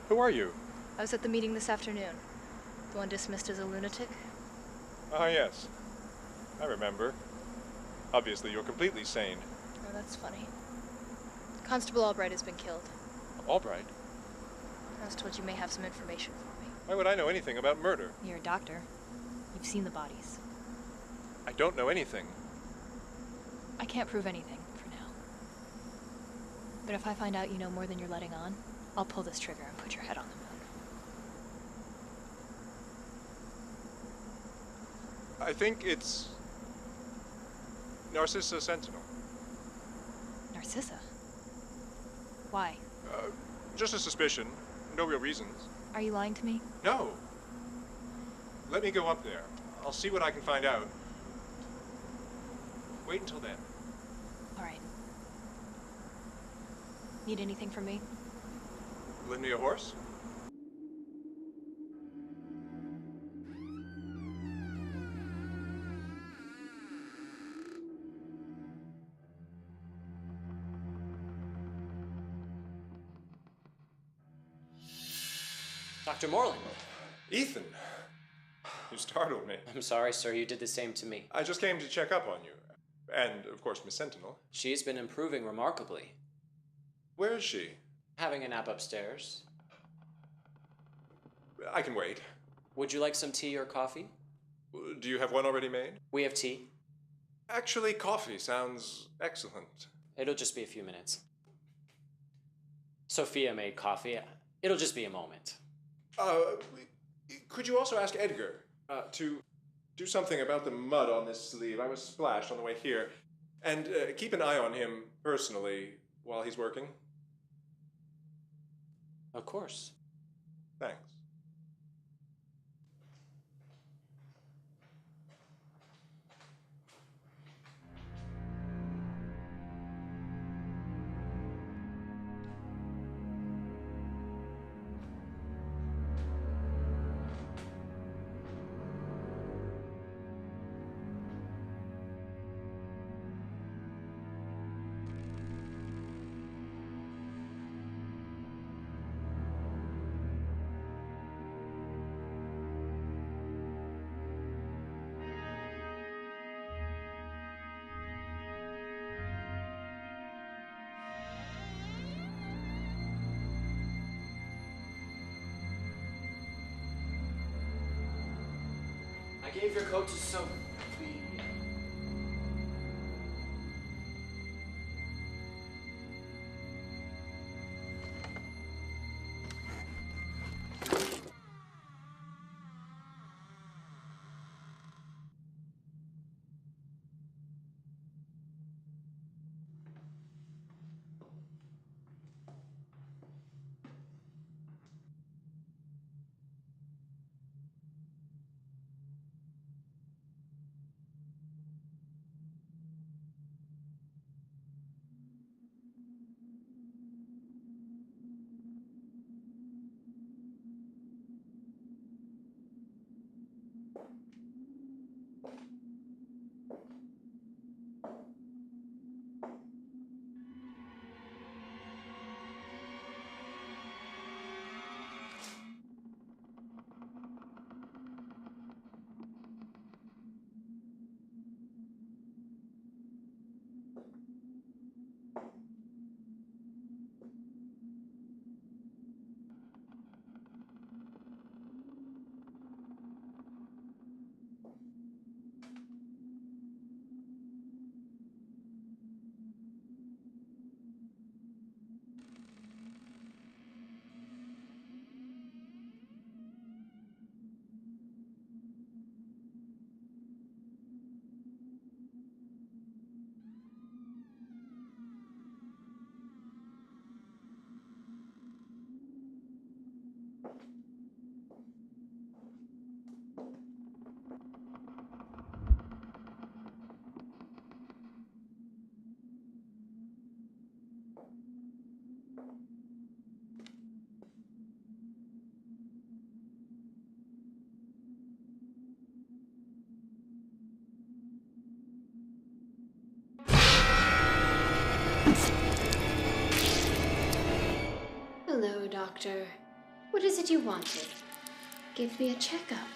Who are you? I was at the meeting this afternoon. The one dismissed as a lunatic. Ah, yes. I remember. Obviously, you're completely sane. Oh, that's funny. Constable Albright has been killed. Albright? I was told you may have some information for me. Why would I know anything about murder? You're a doctor. You've seen the bodies. I don't know anything. I can't prove anything for now. But if I find out you know more than you're letting on, I'll pull this trigger and put your head on the moon. I think it's Narcissa Sentinel. Narcissa? Why? Just a suspicion. No real reasons. Are you lying to me? No. Let me go up there. I'll see what I can find out. Wait until then. All right. Need anything from me? Lend me a horse? Dr. Moreland. Ethan! You startled me. I'm sorry, sir. You did the same to me. I just came to check up on you. And, of course, Miss Sentinel. She's been improving remarkably. Where is she? Having a nap upstairs. I can wait. Would you like some tea or coffee? Do you have one already made? We have tea. Actually, coffee sounds excellent. It'll just be a few minutes. Sophia made coffee. It'll just be a moment. Could you also ask Edgar to do something about the mud on this sleeve? I was splashed on the way here. And keep an eye on him personally while he's working. Of course. Thanks. I gave your coat to Sophie. Hello, Doctor. What is it you wanted? Give me a checkup.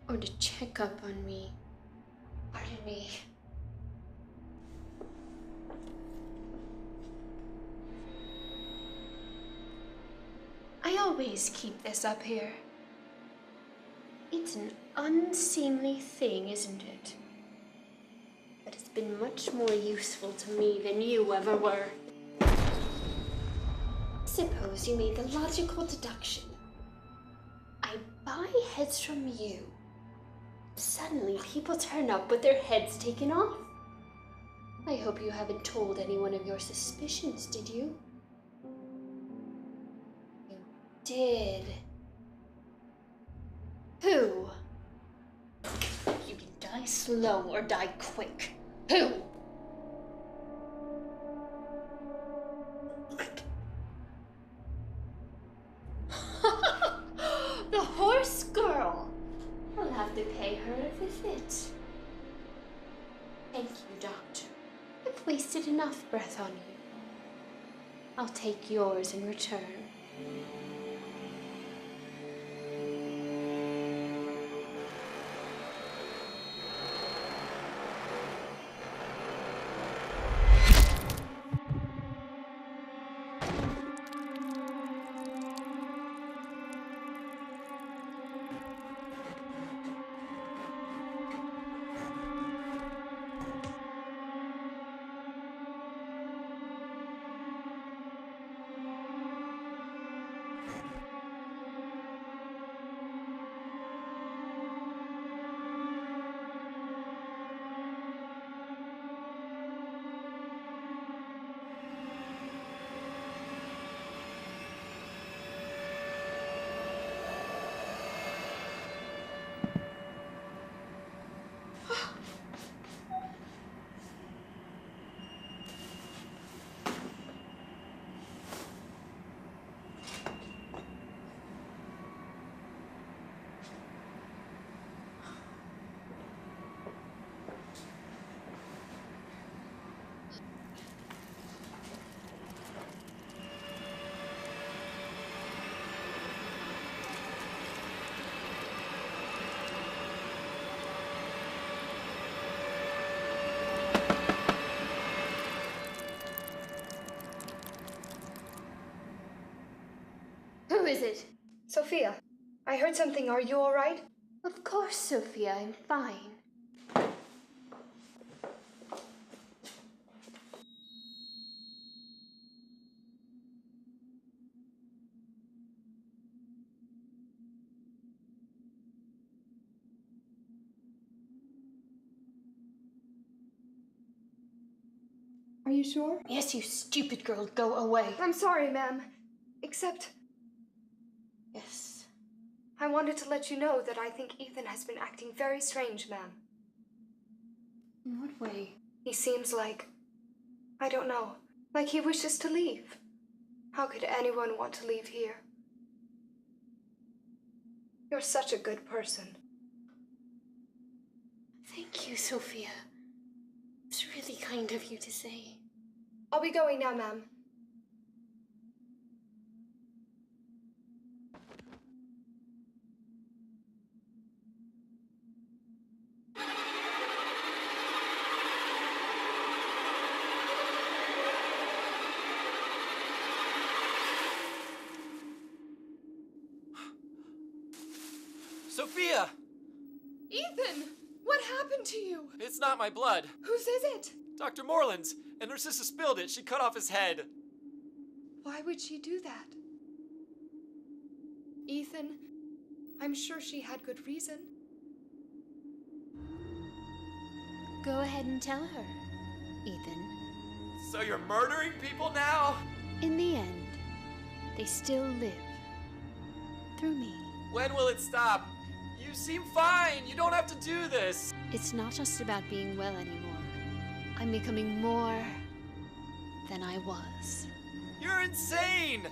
Or to check up on me. Pardon me. I always keep this up here. It's an unseemly thing, isn't it? But it's been much more useful to me than you ever were. Suppose you made the logical deduction. I buy heads from you. Suddenly, people turn up with their heads taken off. I hope you haven't told anyone of your suspicions, did you? You did. Who? You can die slow or die quick. Who? The horse girl. I'll have to pay her a visit. Thank you, Doctor. I've wasted enough breath on you. I'll take yours in return. Who is it? Sophia, I heard something. Are you all right? Of course, Sophia, I'm fine. Are you sure? Yes, you stupid girl, go away. I'm sorry, ma'am. Except, Yes. I wanted to let you know that I think Ethan has been acting very strange, ma'am. In what way? He seems like, I don't know, like he wishes to leave. How could anyone want to leave here? You're such a good person. Thank you, Sophia. It's really kind of you to say. I'll be going now, ma'am. Sophia! Ethan! What happened to you? It's not my blood. Whose is it? Dr. Moreland's, and her sister spilled it. She cut off his head. Why would she do that? Ethan, I'm sure she had good reason. Go ahead and tell her, Ethan. So you're murdering people now? In the end, they still live. through me. When will it stop? You seem fine. You don't have to do this. It's not just about being well anymore. I'm becoming more than I was. You're insane.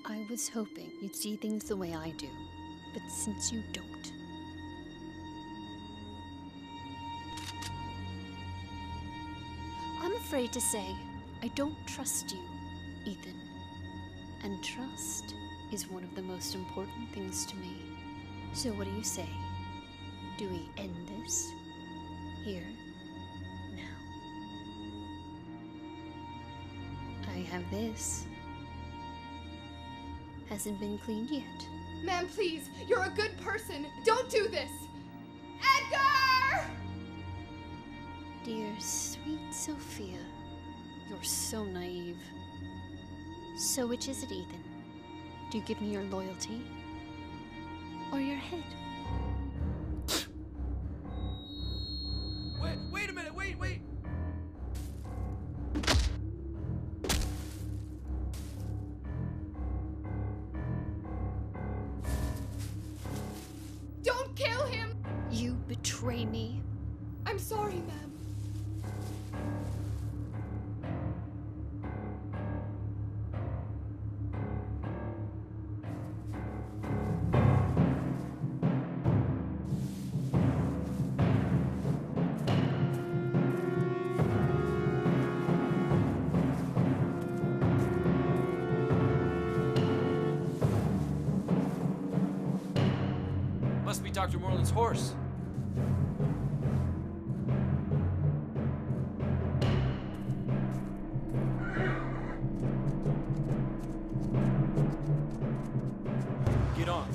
I was hoping you'd see things the way I do, but since you don't. I'm afraid to say, I don't trust you, Ethan. And trust is one of the most important things to me. So what do you say? Do we end this? Here? Now? I have this. Hasn't been cleaned yet. Ma'am, please, you're a good person. Don't do this. Edgar! Dear sweet Sophia, you're so naive. So which is it, Ethan? Do you give me your loyalty? Or your head? Wait a minute, wait. Don't kill him! You betray me. I'm sorry, ma'am. Must be Dr. Moreland's horse. Get on.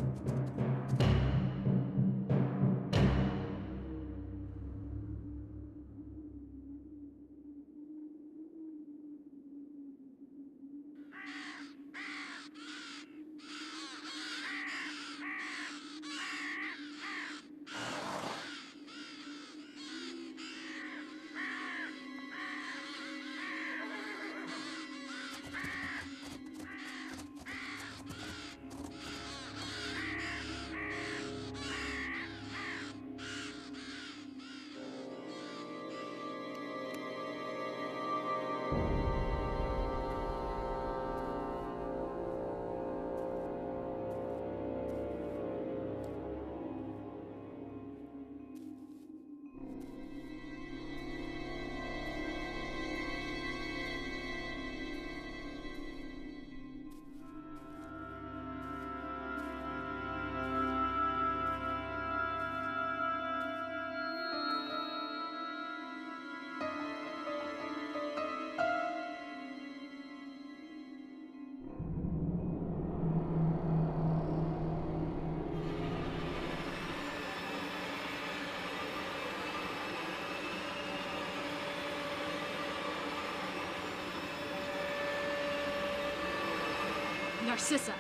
Narcissa.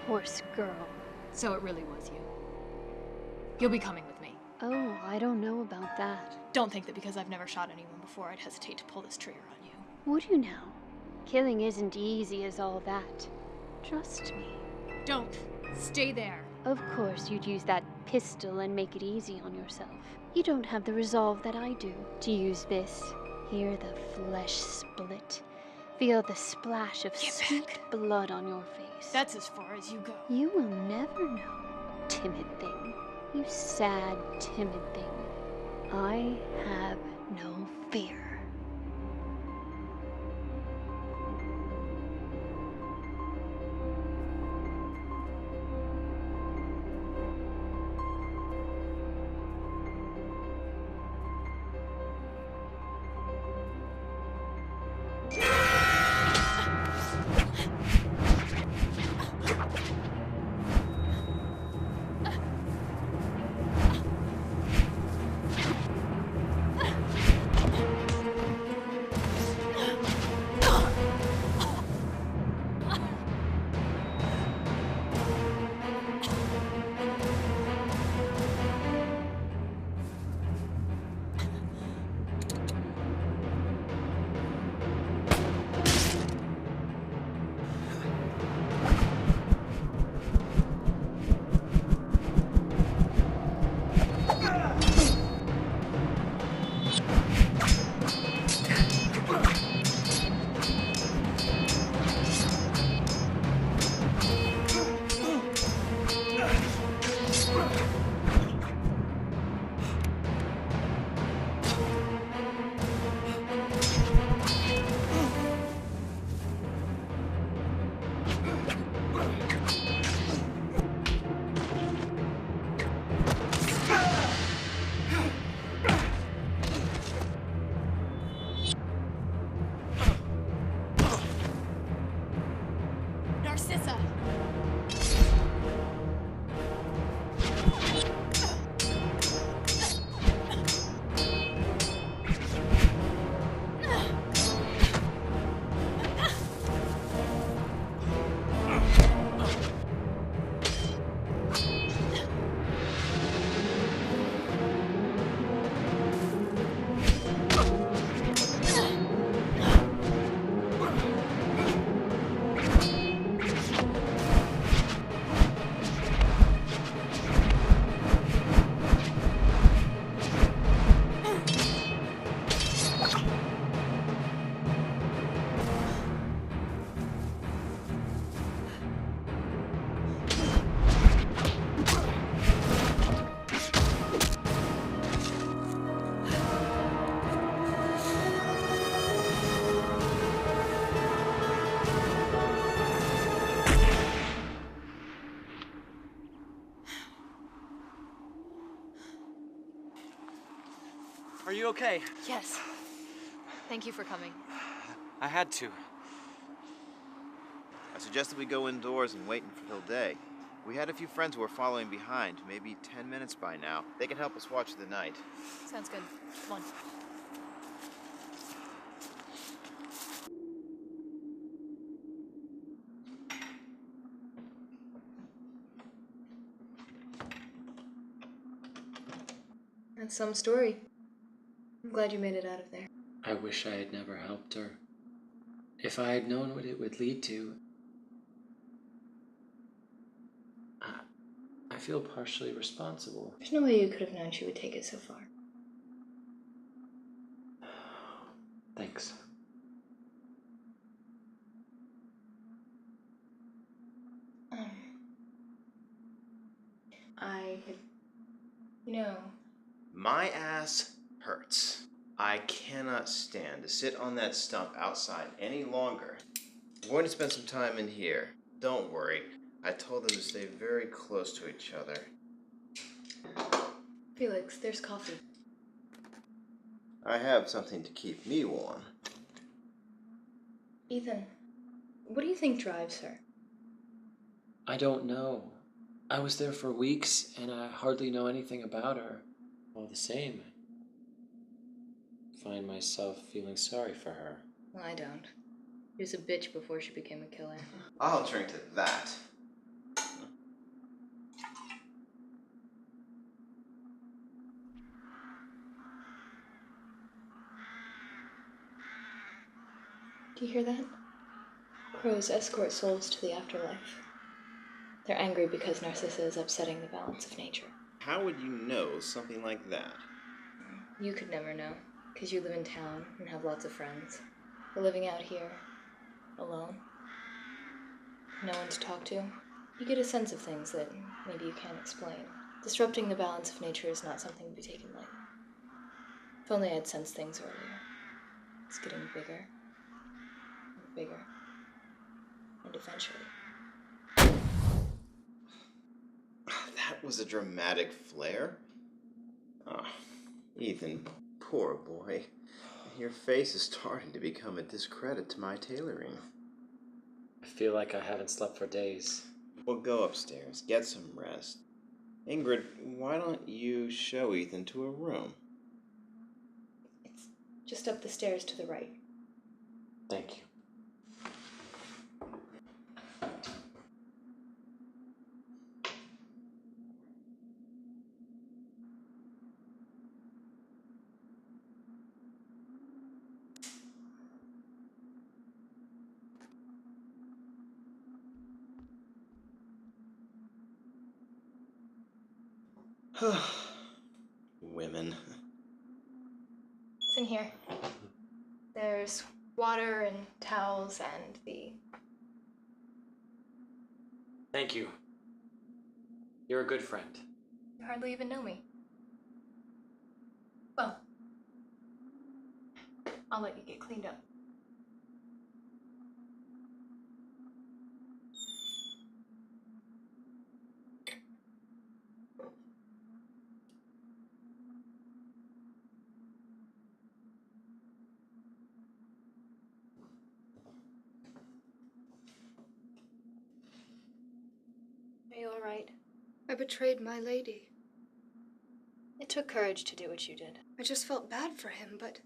Horse girl. So it really was you. You'll be coming with me. Oh, I don't know about that. Don't think that because I've never shot anyone before, I'd hesitate to pull this trigger on you. Would you now? Killing isn't easy as all that. Trust me. Don't. Stay there. Of course you'd use that pistol and make it easy on yourself. You don't have the resolve that I do to use this. Hear the flesh split. Feel the splash of sweet blood on your face. That's as far as you go. You will never know, timid thing. You sad, timid thing. I have no fear. Narcissa! Are you okay? Yes. Thank you for coming. I had to. I suggested we go indoors and wait until day. We had a few friends who were following behind, maybe 10 minutes by now. They can help us watch the night. Sounds good. Come on. That's some story. I'm glad you made it out of there. I wish I had never helped her. If I had known what it would lead to, I feel partially responsible. There's no way you could have known she would take it so far. Thanks. My ass hurts. I cannot stand to sit on that stump outside any longer. I'm going to spend some time in here. Don't worry. I told them to stay very close to each other. Felix, there's coffee. I have something to keep me warm. Ethan, what do you think drives her? I don't know. I was there for weeks, and I hardly know anything about her. All the same, I find myself feeling sorry for her. Well, I don't. She was a bitch before she became a killer. I'll drink to that. Do you hear that? Crows escort souls to the afterlife. They're angry because Narcissa is upsetting the balance of nature. How would you know something like that? You could never know, because you live in town and have lots of friends. But living out here, alone, no one to talk to, you get a sense of things that maybe you can't explain. Disrupting the balance of nature is not something to be taken lightly. If only I'd sensed things earlier. It's getting bigger, and bigger, and eventually. That was a dramatic flare. Oh, Ethan, poor boy. Your face is starting to become a discredit to my tailoring. I feel like I haven't slept for days. Well, go upstairs, get some rest. Ingrid, why don't you show Ethan to a room? It's just up the stairs to the right. Thank you. Women. It's in here. There's water and towels and the... Thank you. You're a good friend. You hardly even know me. Well, I'll let you get cleaned up. Are you all right? I betrayed my lady. It took courage to do what you did. I just felt bad for him, but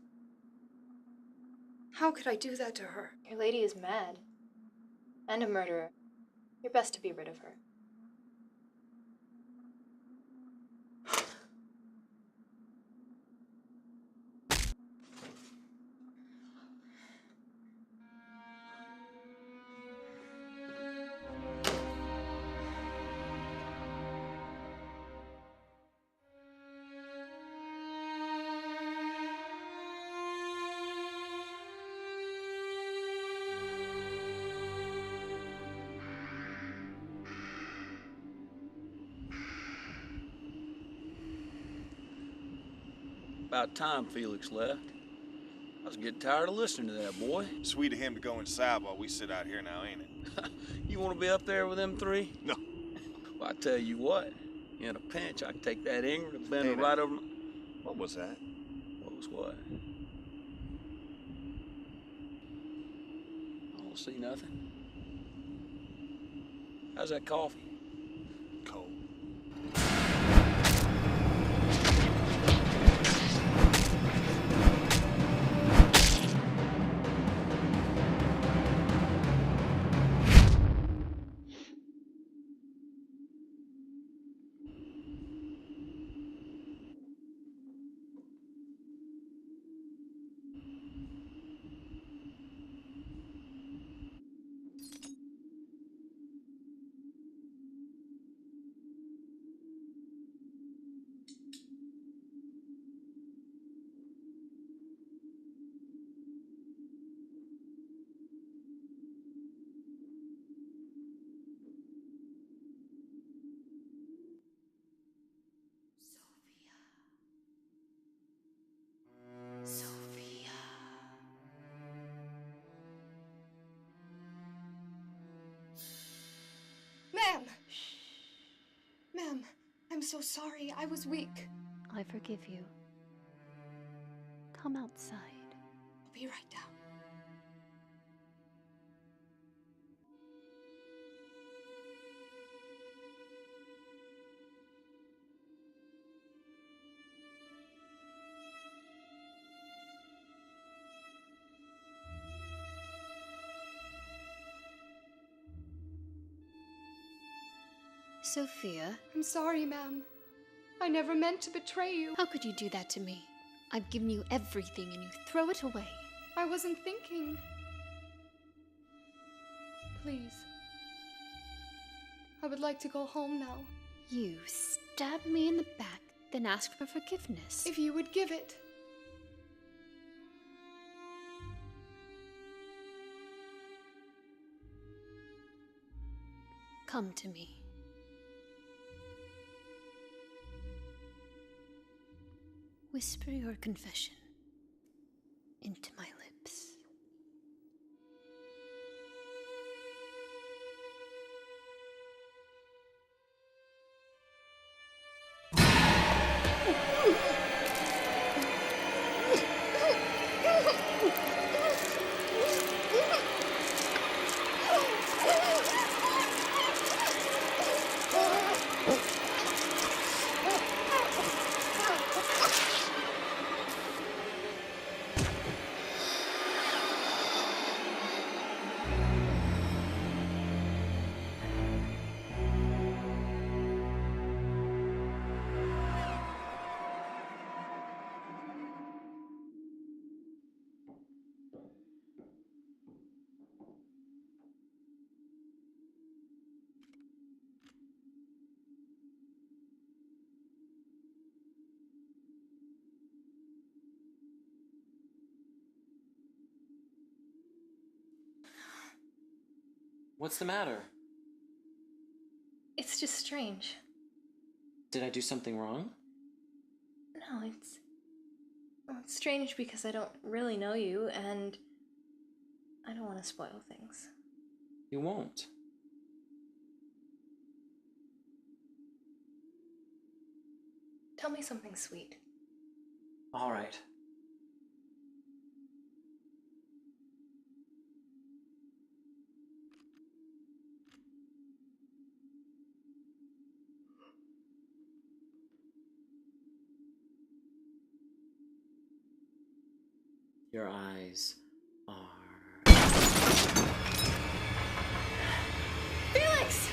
how could I do that to her? Your lady is mad. And a murderer. You're best to be rid of her. About time Felix left. I was getting tired of listening to that boy. Sweet of him to go inside while we sit out here now, ain't it? You want to be up there with them three? No. Well, I tell you what, in a pinch, I could take that Ingram and bend Hey, her now. right over. What was that? What was what? I don't see nothing. How's that coffee? Cold. Ma'am! Ma'am, I'm so sorry. I was weak. I forgive you. Come outside. I'll be right down. Sophia, I'm sorry, ma'am. I never meant to betray you. how could you do that to me? I've given you everything and you throw it away. I wasn't thinking. Please. I would like to go home now. You stabbed me in the back, then asked for forgiveness. If you would give it. Come to me. Whisper your confession into my lips. What's the matter? It's just strange. Did I do something wrong? No, it's strange because I don't really know you, and I don't want to spoil things. You won't. Tell me something sweet. All right. Your eyes are... Felix!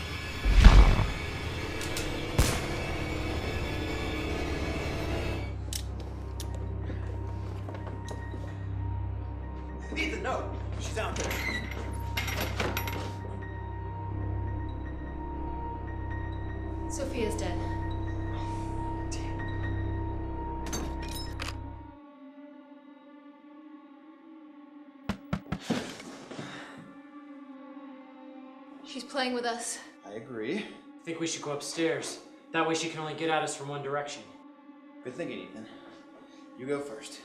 Ethan, no! She's out there. Sophia's dead. She's playing with us. I agree. I think we should go upstairs. That way she can only get at us from one direction. Good thinking, Ethan. You go first.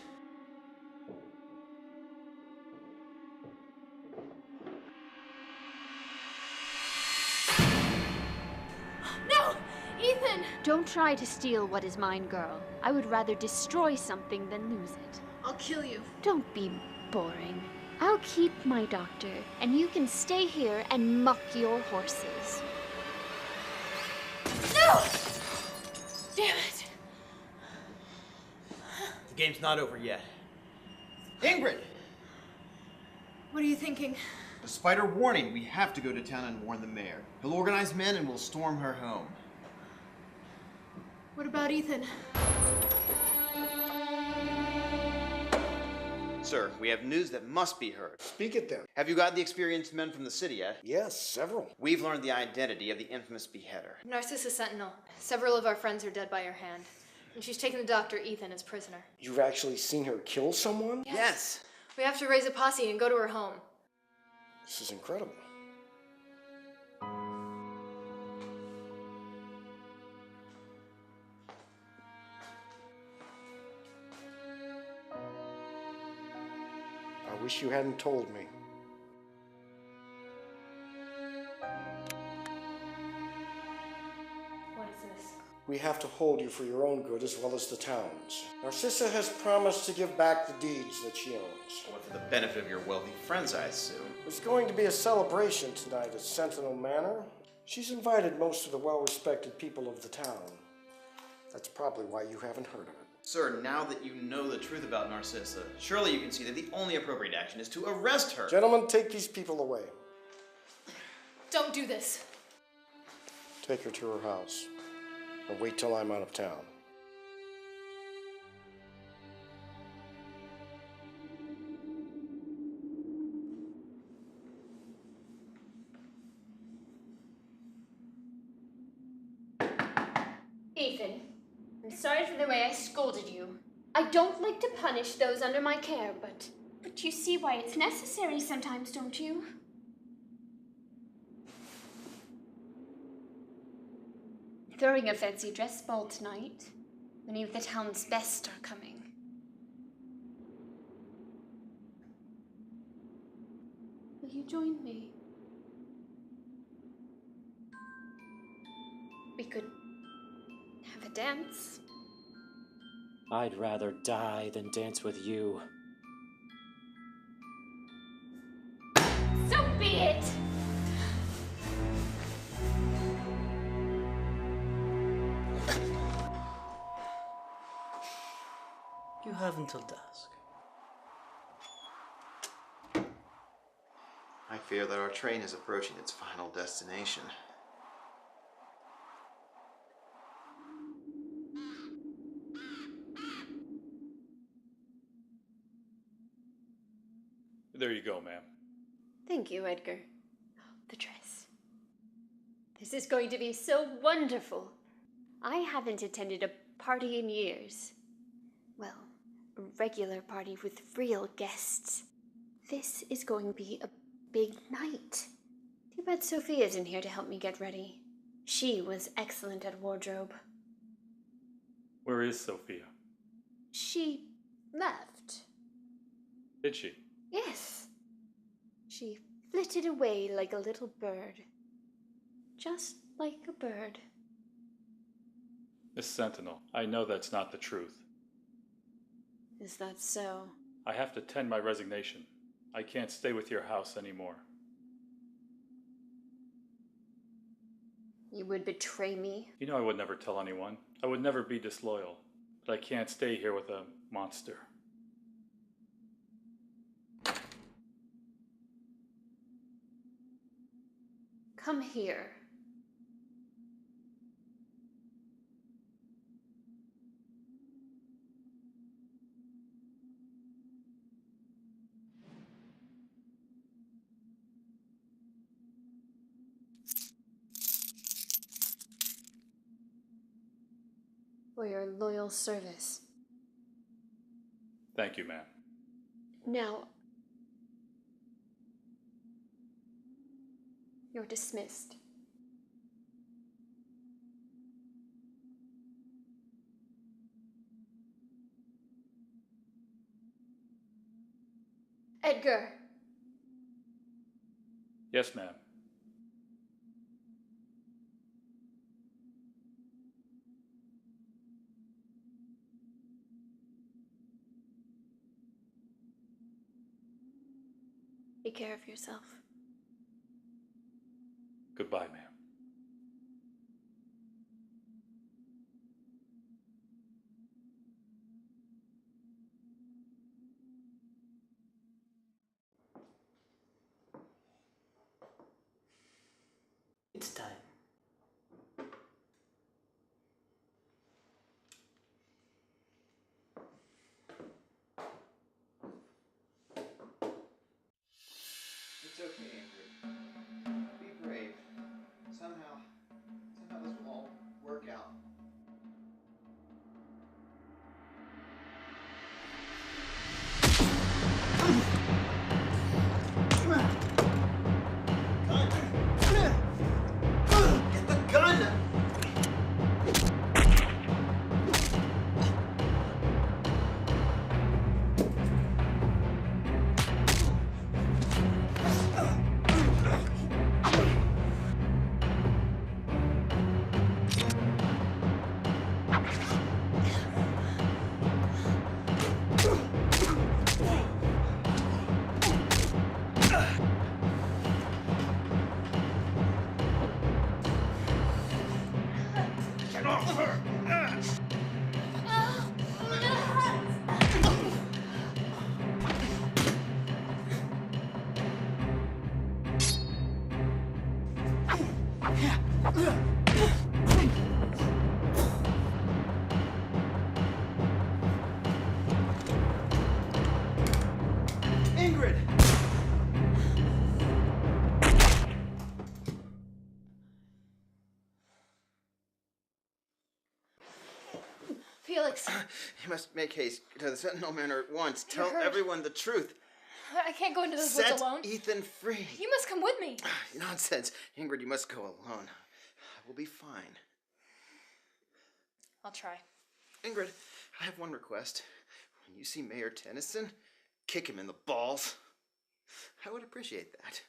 No! Ethan! Don't try to steal what is mine, girl. I would rather destroy something than lose it. I'll kill you. Don't be boring. I'll keep my doctor, and you can stay here and muck your horses. No! Damn it. The game's not over yet. Ingrid! What are you thinking? Despite her warning, we have to go to town and warn the mayor. He'll organize men and we'll storm her home. What about Ethan? Sir, we have news that must be heard. Speak it then. Have you got the experienced men from the city yet? Yes, several. We've learned the identity of the infamous beheader. Narcissa Sentinel. Several of our friends are dead by her hand. And she's taken the doctor Ethan as prisoner. You've actually seen her kill someone? Yes. We have to raise a posse and go to her home. This is incredible. I wish you hadn't told me. What is this? We have to hold you for your own good as well as the town's. Narcissa has promised to give back the deeds that she owns. Well, for the benefit of your wealthy friends, I assume. There's going to be a celebration tonight at Sentinel Manor. She's invited most of the well-respected people of the town. That's probably why you haven't heard of it. Sir, now that you know the truth about Narcissa, surely you can see that the only appropriate action is to arrest her. Gentlemen, take these people away. Don't do this. Take her to her house. And wait till I'm out of town. Ethan, I'm sorry for the way I scolded you. I don't like to punish those under my care, but you see why it's necessary sometimes, don't you? Throwing a fancy dress ball tonight. Many of the town's best are coming. Will you join me? We could have a dance. I'd rather die than dance with you. So be it! You have until dusk. I fear that our train is approaching its final destination. There you go, ma'am. Thank you, Edgar. The dress. This is going to be so wonderful. I haven't attended a party in years. Well, a regular party with real guests. This is going to be a big night. Too bad Sophia isn't here to help me get ready. She was excellent at wardrobe. Where is Sophia? She left. Did she? Yes. She flitted away like a little bird. Just like a bird. Miss Sentinel, I know that's not the truth. Is that so? I have to tender my resignation. I can't stay with your house anymore. You would betray me? You know I would never tell anyone. I would never be disloyal. But I can't stay here with a monster. Come here. For your loyal service. Thank you, ma'am. Now, you're dismissed. Edgar! Yes, ma'am. Take care of yourself. Goodbye, ma'am. It's time. It's okay, Ingrid. Be brave. Somehow this will all work out. Get the gun! Get off her! Ingrid! Felix, You must make haste to the Sentinel Manor at once. You're Tell hurt. everyone the truth. I can't go into those Set woods alone. Ethan free. You must come with me. Nonsense. Ingrid, you must go alone. We'll be fine. I'll try. Ingrid, I have one request. When you see Mayor Tennyson, kick him in the balls. I would appreciate that.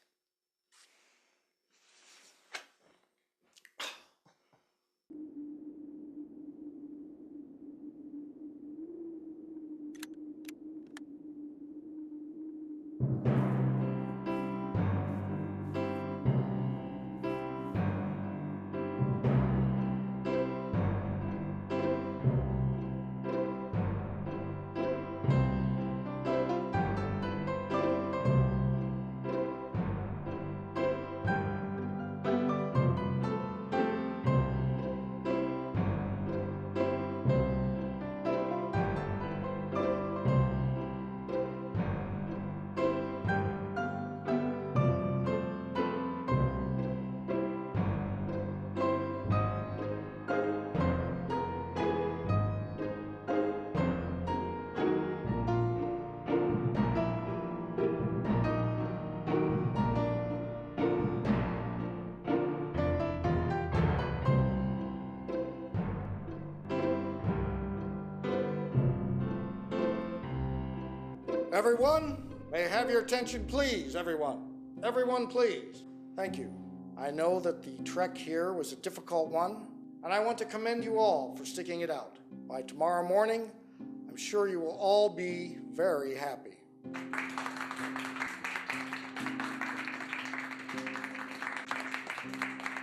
Everyone, may I have your attention, please, everyone. Everyone, please. Thank you. I know that the trek here was a difficult one, and I want to commend you all for sticking it out. By tomorrow morning, I'm sure you will all be very happy.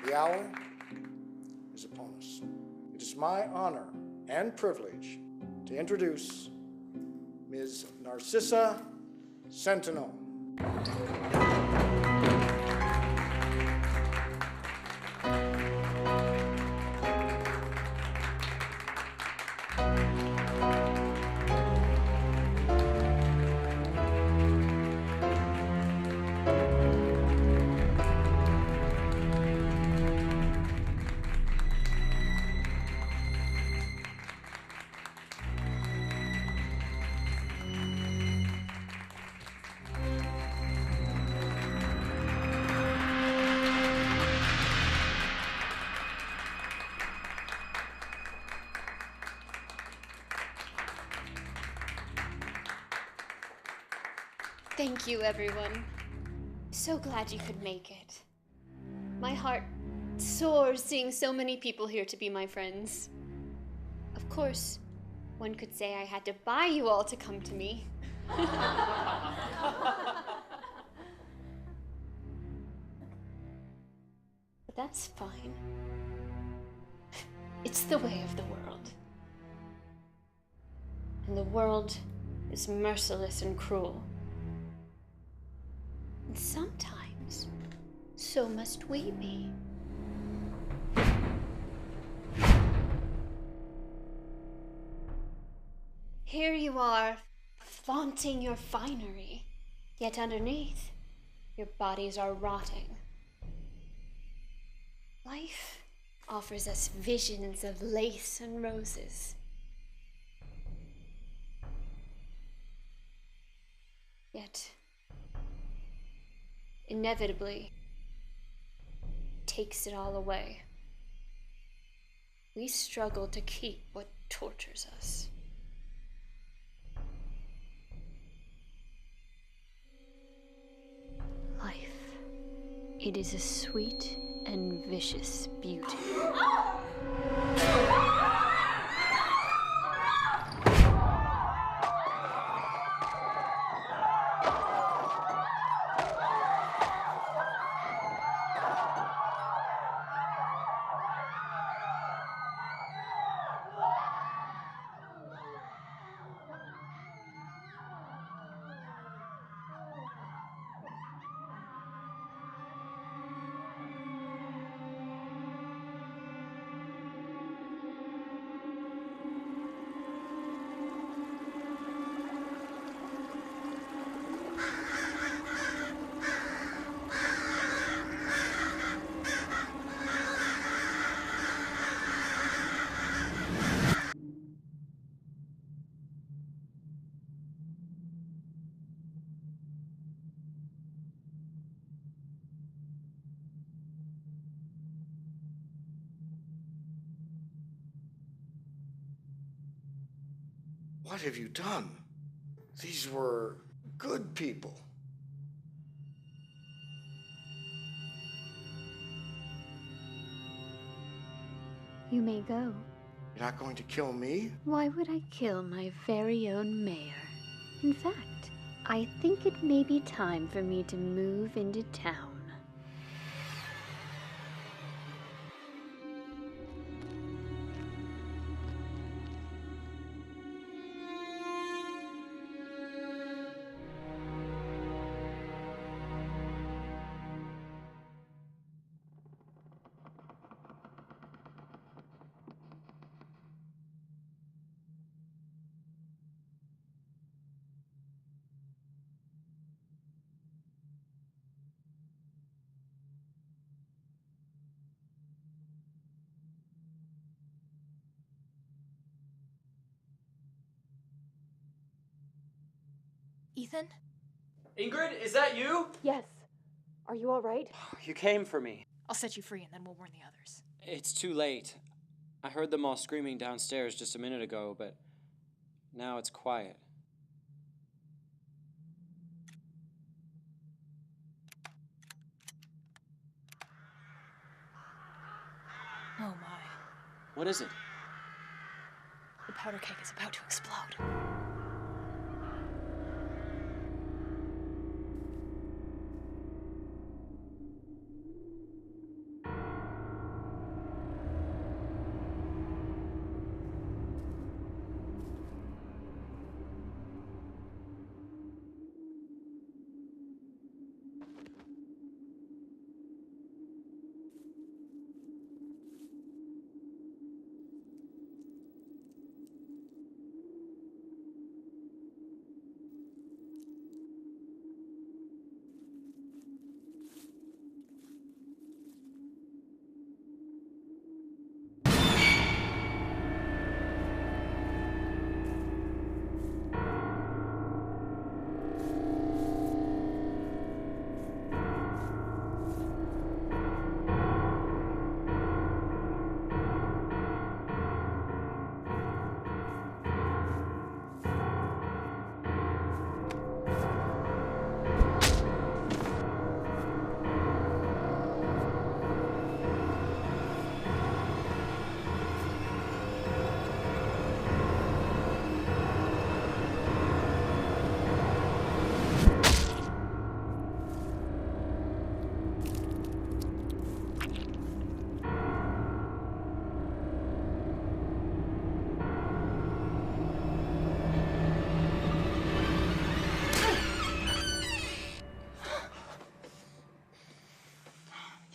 The hour is upon us. It is my honor and privilege to introduce Ms. Narcissa Sentinel. Thank you, everyone. So glad you could make it. My heart soars seeing so many people here to be my friends. Of course, one could say I had to buy you all to come to me. But that's fine. It's the way of the world. And the world is merciless and cruel. And sometimes, so must we be. Here you are, flaunting your finery, yet underneath, your bodies are rotting. Life offers us visions of lace and roses. Yet, inevitably, takes it all away. We struggle to keep what tortures us. Life. It is a sweet and vicious beauty. What have you done? These were good people. You may go. You're not going to kill me? Why would I kill my very own mayor? In fact, I think it may be time for me to move into town. Ethan? Ingrid, is that you? Yes. Are you all right? You came for me. I'll set you free and then we'll warn the others. It's too late. I heard them all screaming downstairs just a minute ago, but now it's quiet. Oh my. What is it? The powder keg is about to explode.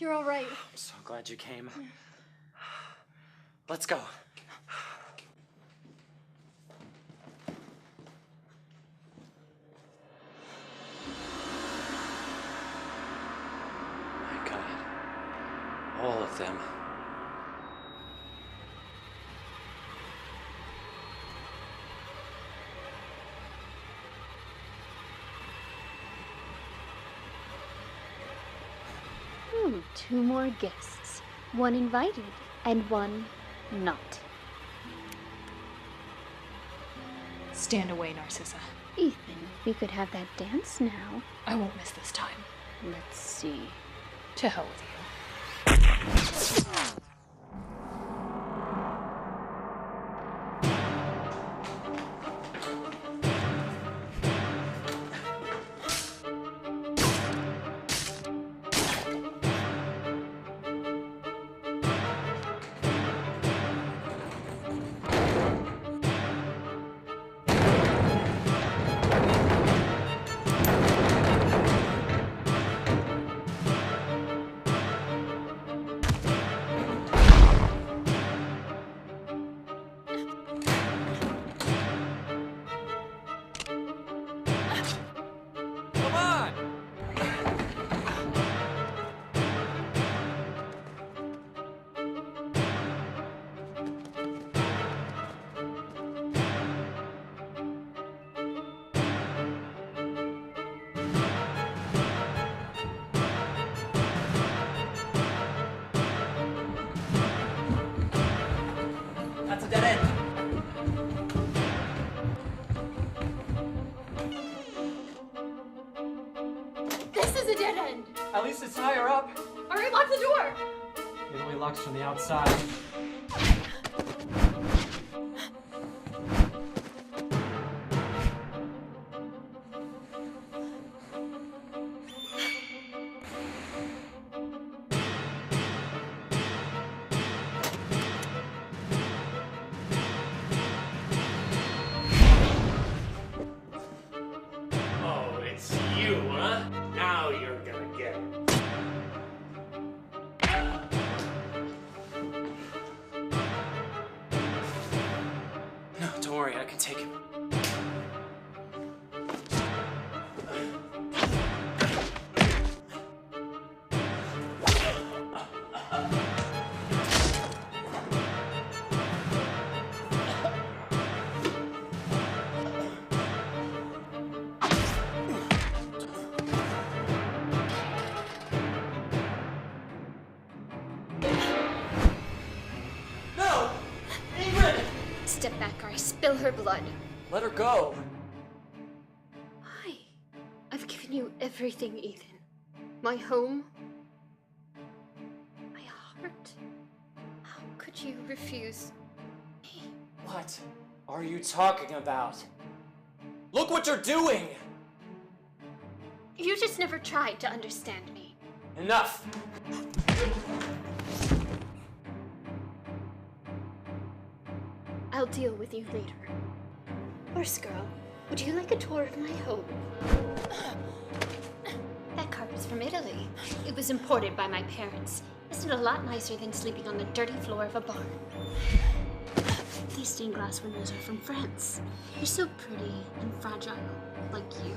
You're all right. I'm so glad you came. Let's go. My God. All of them. Two more guests. One invited and one not. Stand away, Narcissa. Ethan, we could have that dance now. I won't miss this time. Let's see. To hell with you. That's a dead end. This is a dead end! At least it's higher up. Alright, lock the door! It only locks from the outside. Oh, it's you, huh? Now you're gonna get it. No, don't worry, I can take him. No! Ingrid! Step back or I spill her blood. Let her go. Why? I've given you everything, Ethan. My home. My heart. How could you refuse? What are you talking about? Look what you're doing! You just never tried to understand me. Enough! I'll deal with you later. Horse girl, would you like a tour of my home? That carpet's from Italy. It was imported by my parents. Isn't it a lot nicer than sleeping on the dirty floor of a barn? These stained glass windows are from France. You're so pretty and fragile, like you.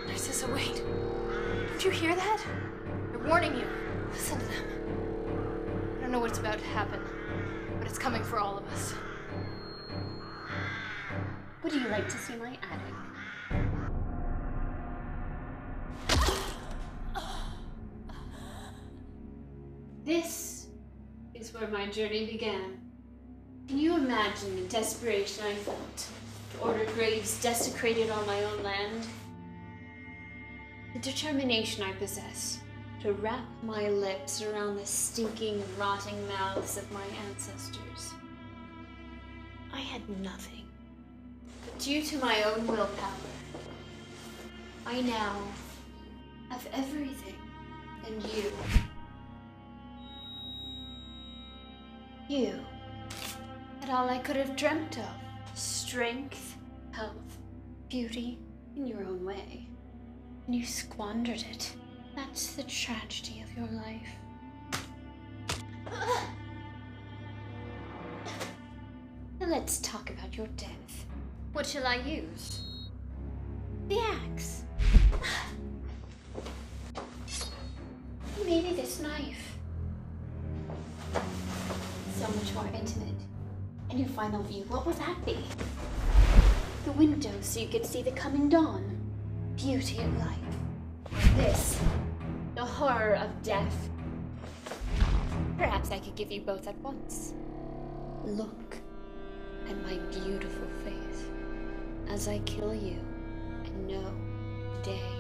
Narcissa, wait. Don't you hear that? They're warning you. Listen to them. I don't know what's about to happen, but it's coming for all of us. Would you like to see my attic? This is where my journey began. Can you imagine the desperation I felt to order graves desecrated on my own land? The determination I possess to wrap my lips around the stinking, rotting mouths of my ancestors. I had nothing, but due to my own willpower, I now have everything, and you. You had all I could have dreamt of. Strength, health, beauty, in your own way. And you squandered it. That's the tragedy of your life. Now let's talk about your death. What shall I use? The axe. Maybe this knife. So much more intimate. And your final view, what will that be? The window so you could see the coming dawn. Beauty of life. This, the horror of death. Perhaps I could give you both at once. Look at my beautiful face as I kill you, and know today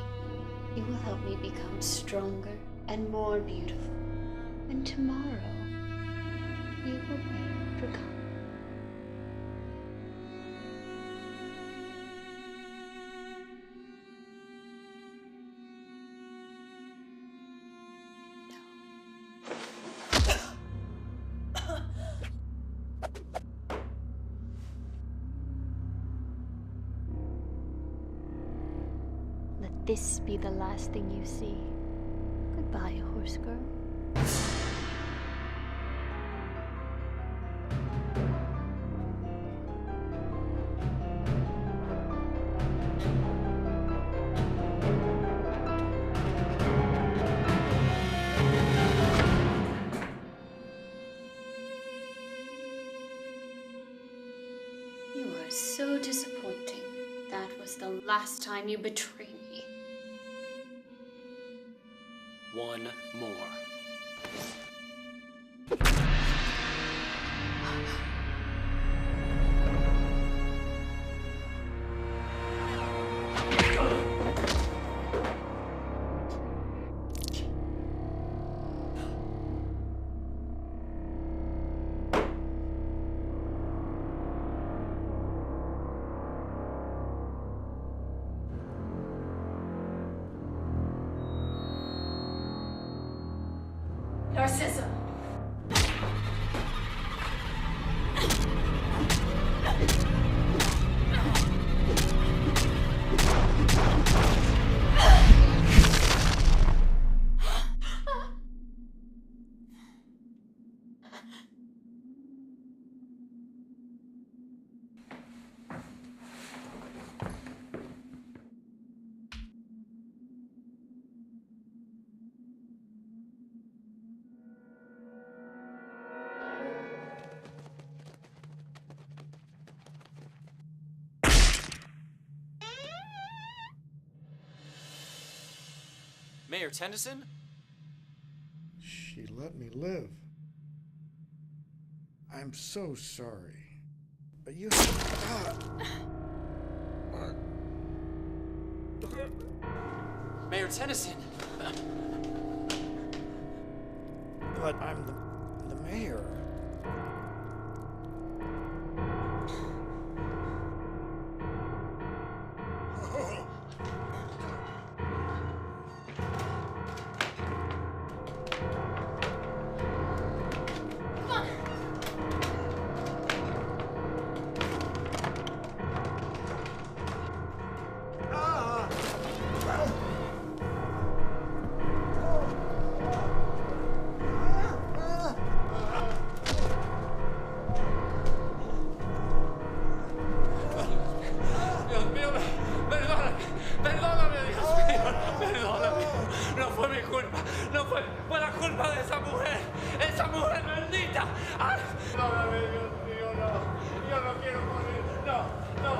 you will help me become stronger and more beautiful. And tomorrow you will be forgotten. Let this be the last thing you see. Goodbye, horse girl. You are so disappointing. That was the last time you betrayed me. One more. Narcissa! Mayor Tennyson? She let me live. I'm so sorry. But you have Mayor Tennyson! But I'm the mayor. Dios mío, perdóname, perdóname, Dios mío, perdóname. No fue mi culpa, no fue la culpa de esa mujer maldita. ¡Ay! Perdóname, Dios mío, no, yo no quiero morir, no, no.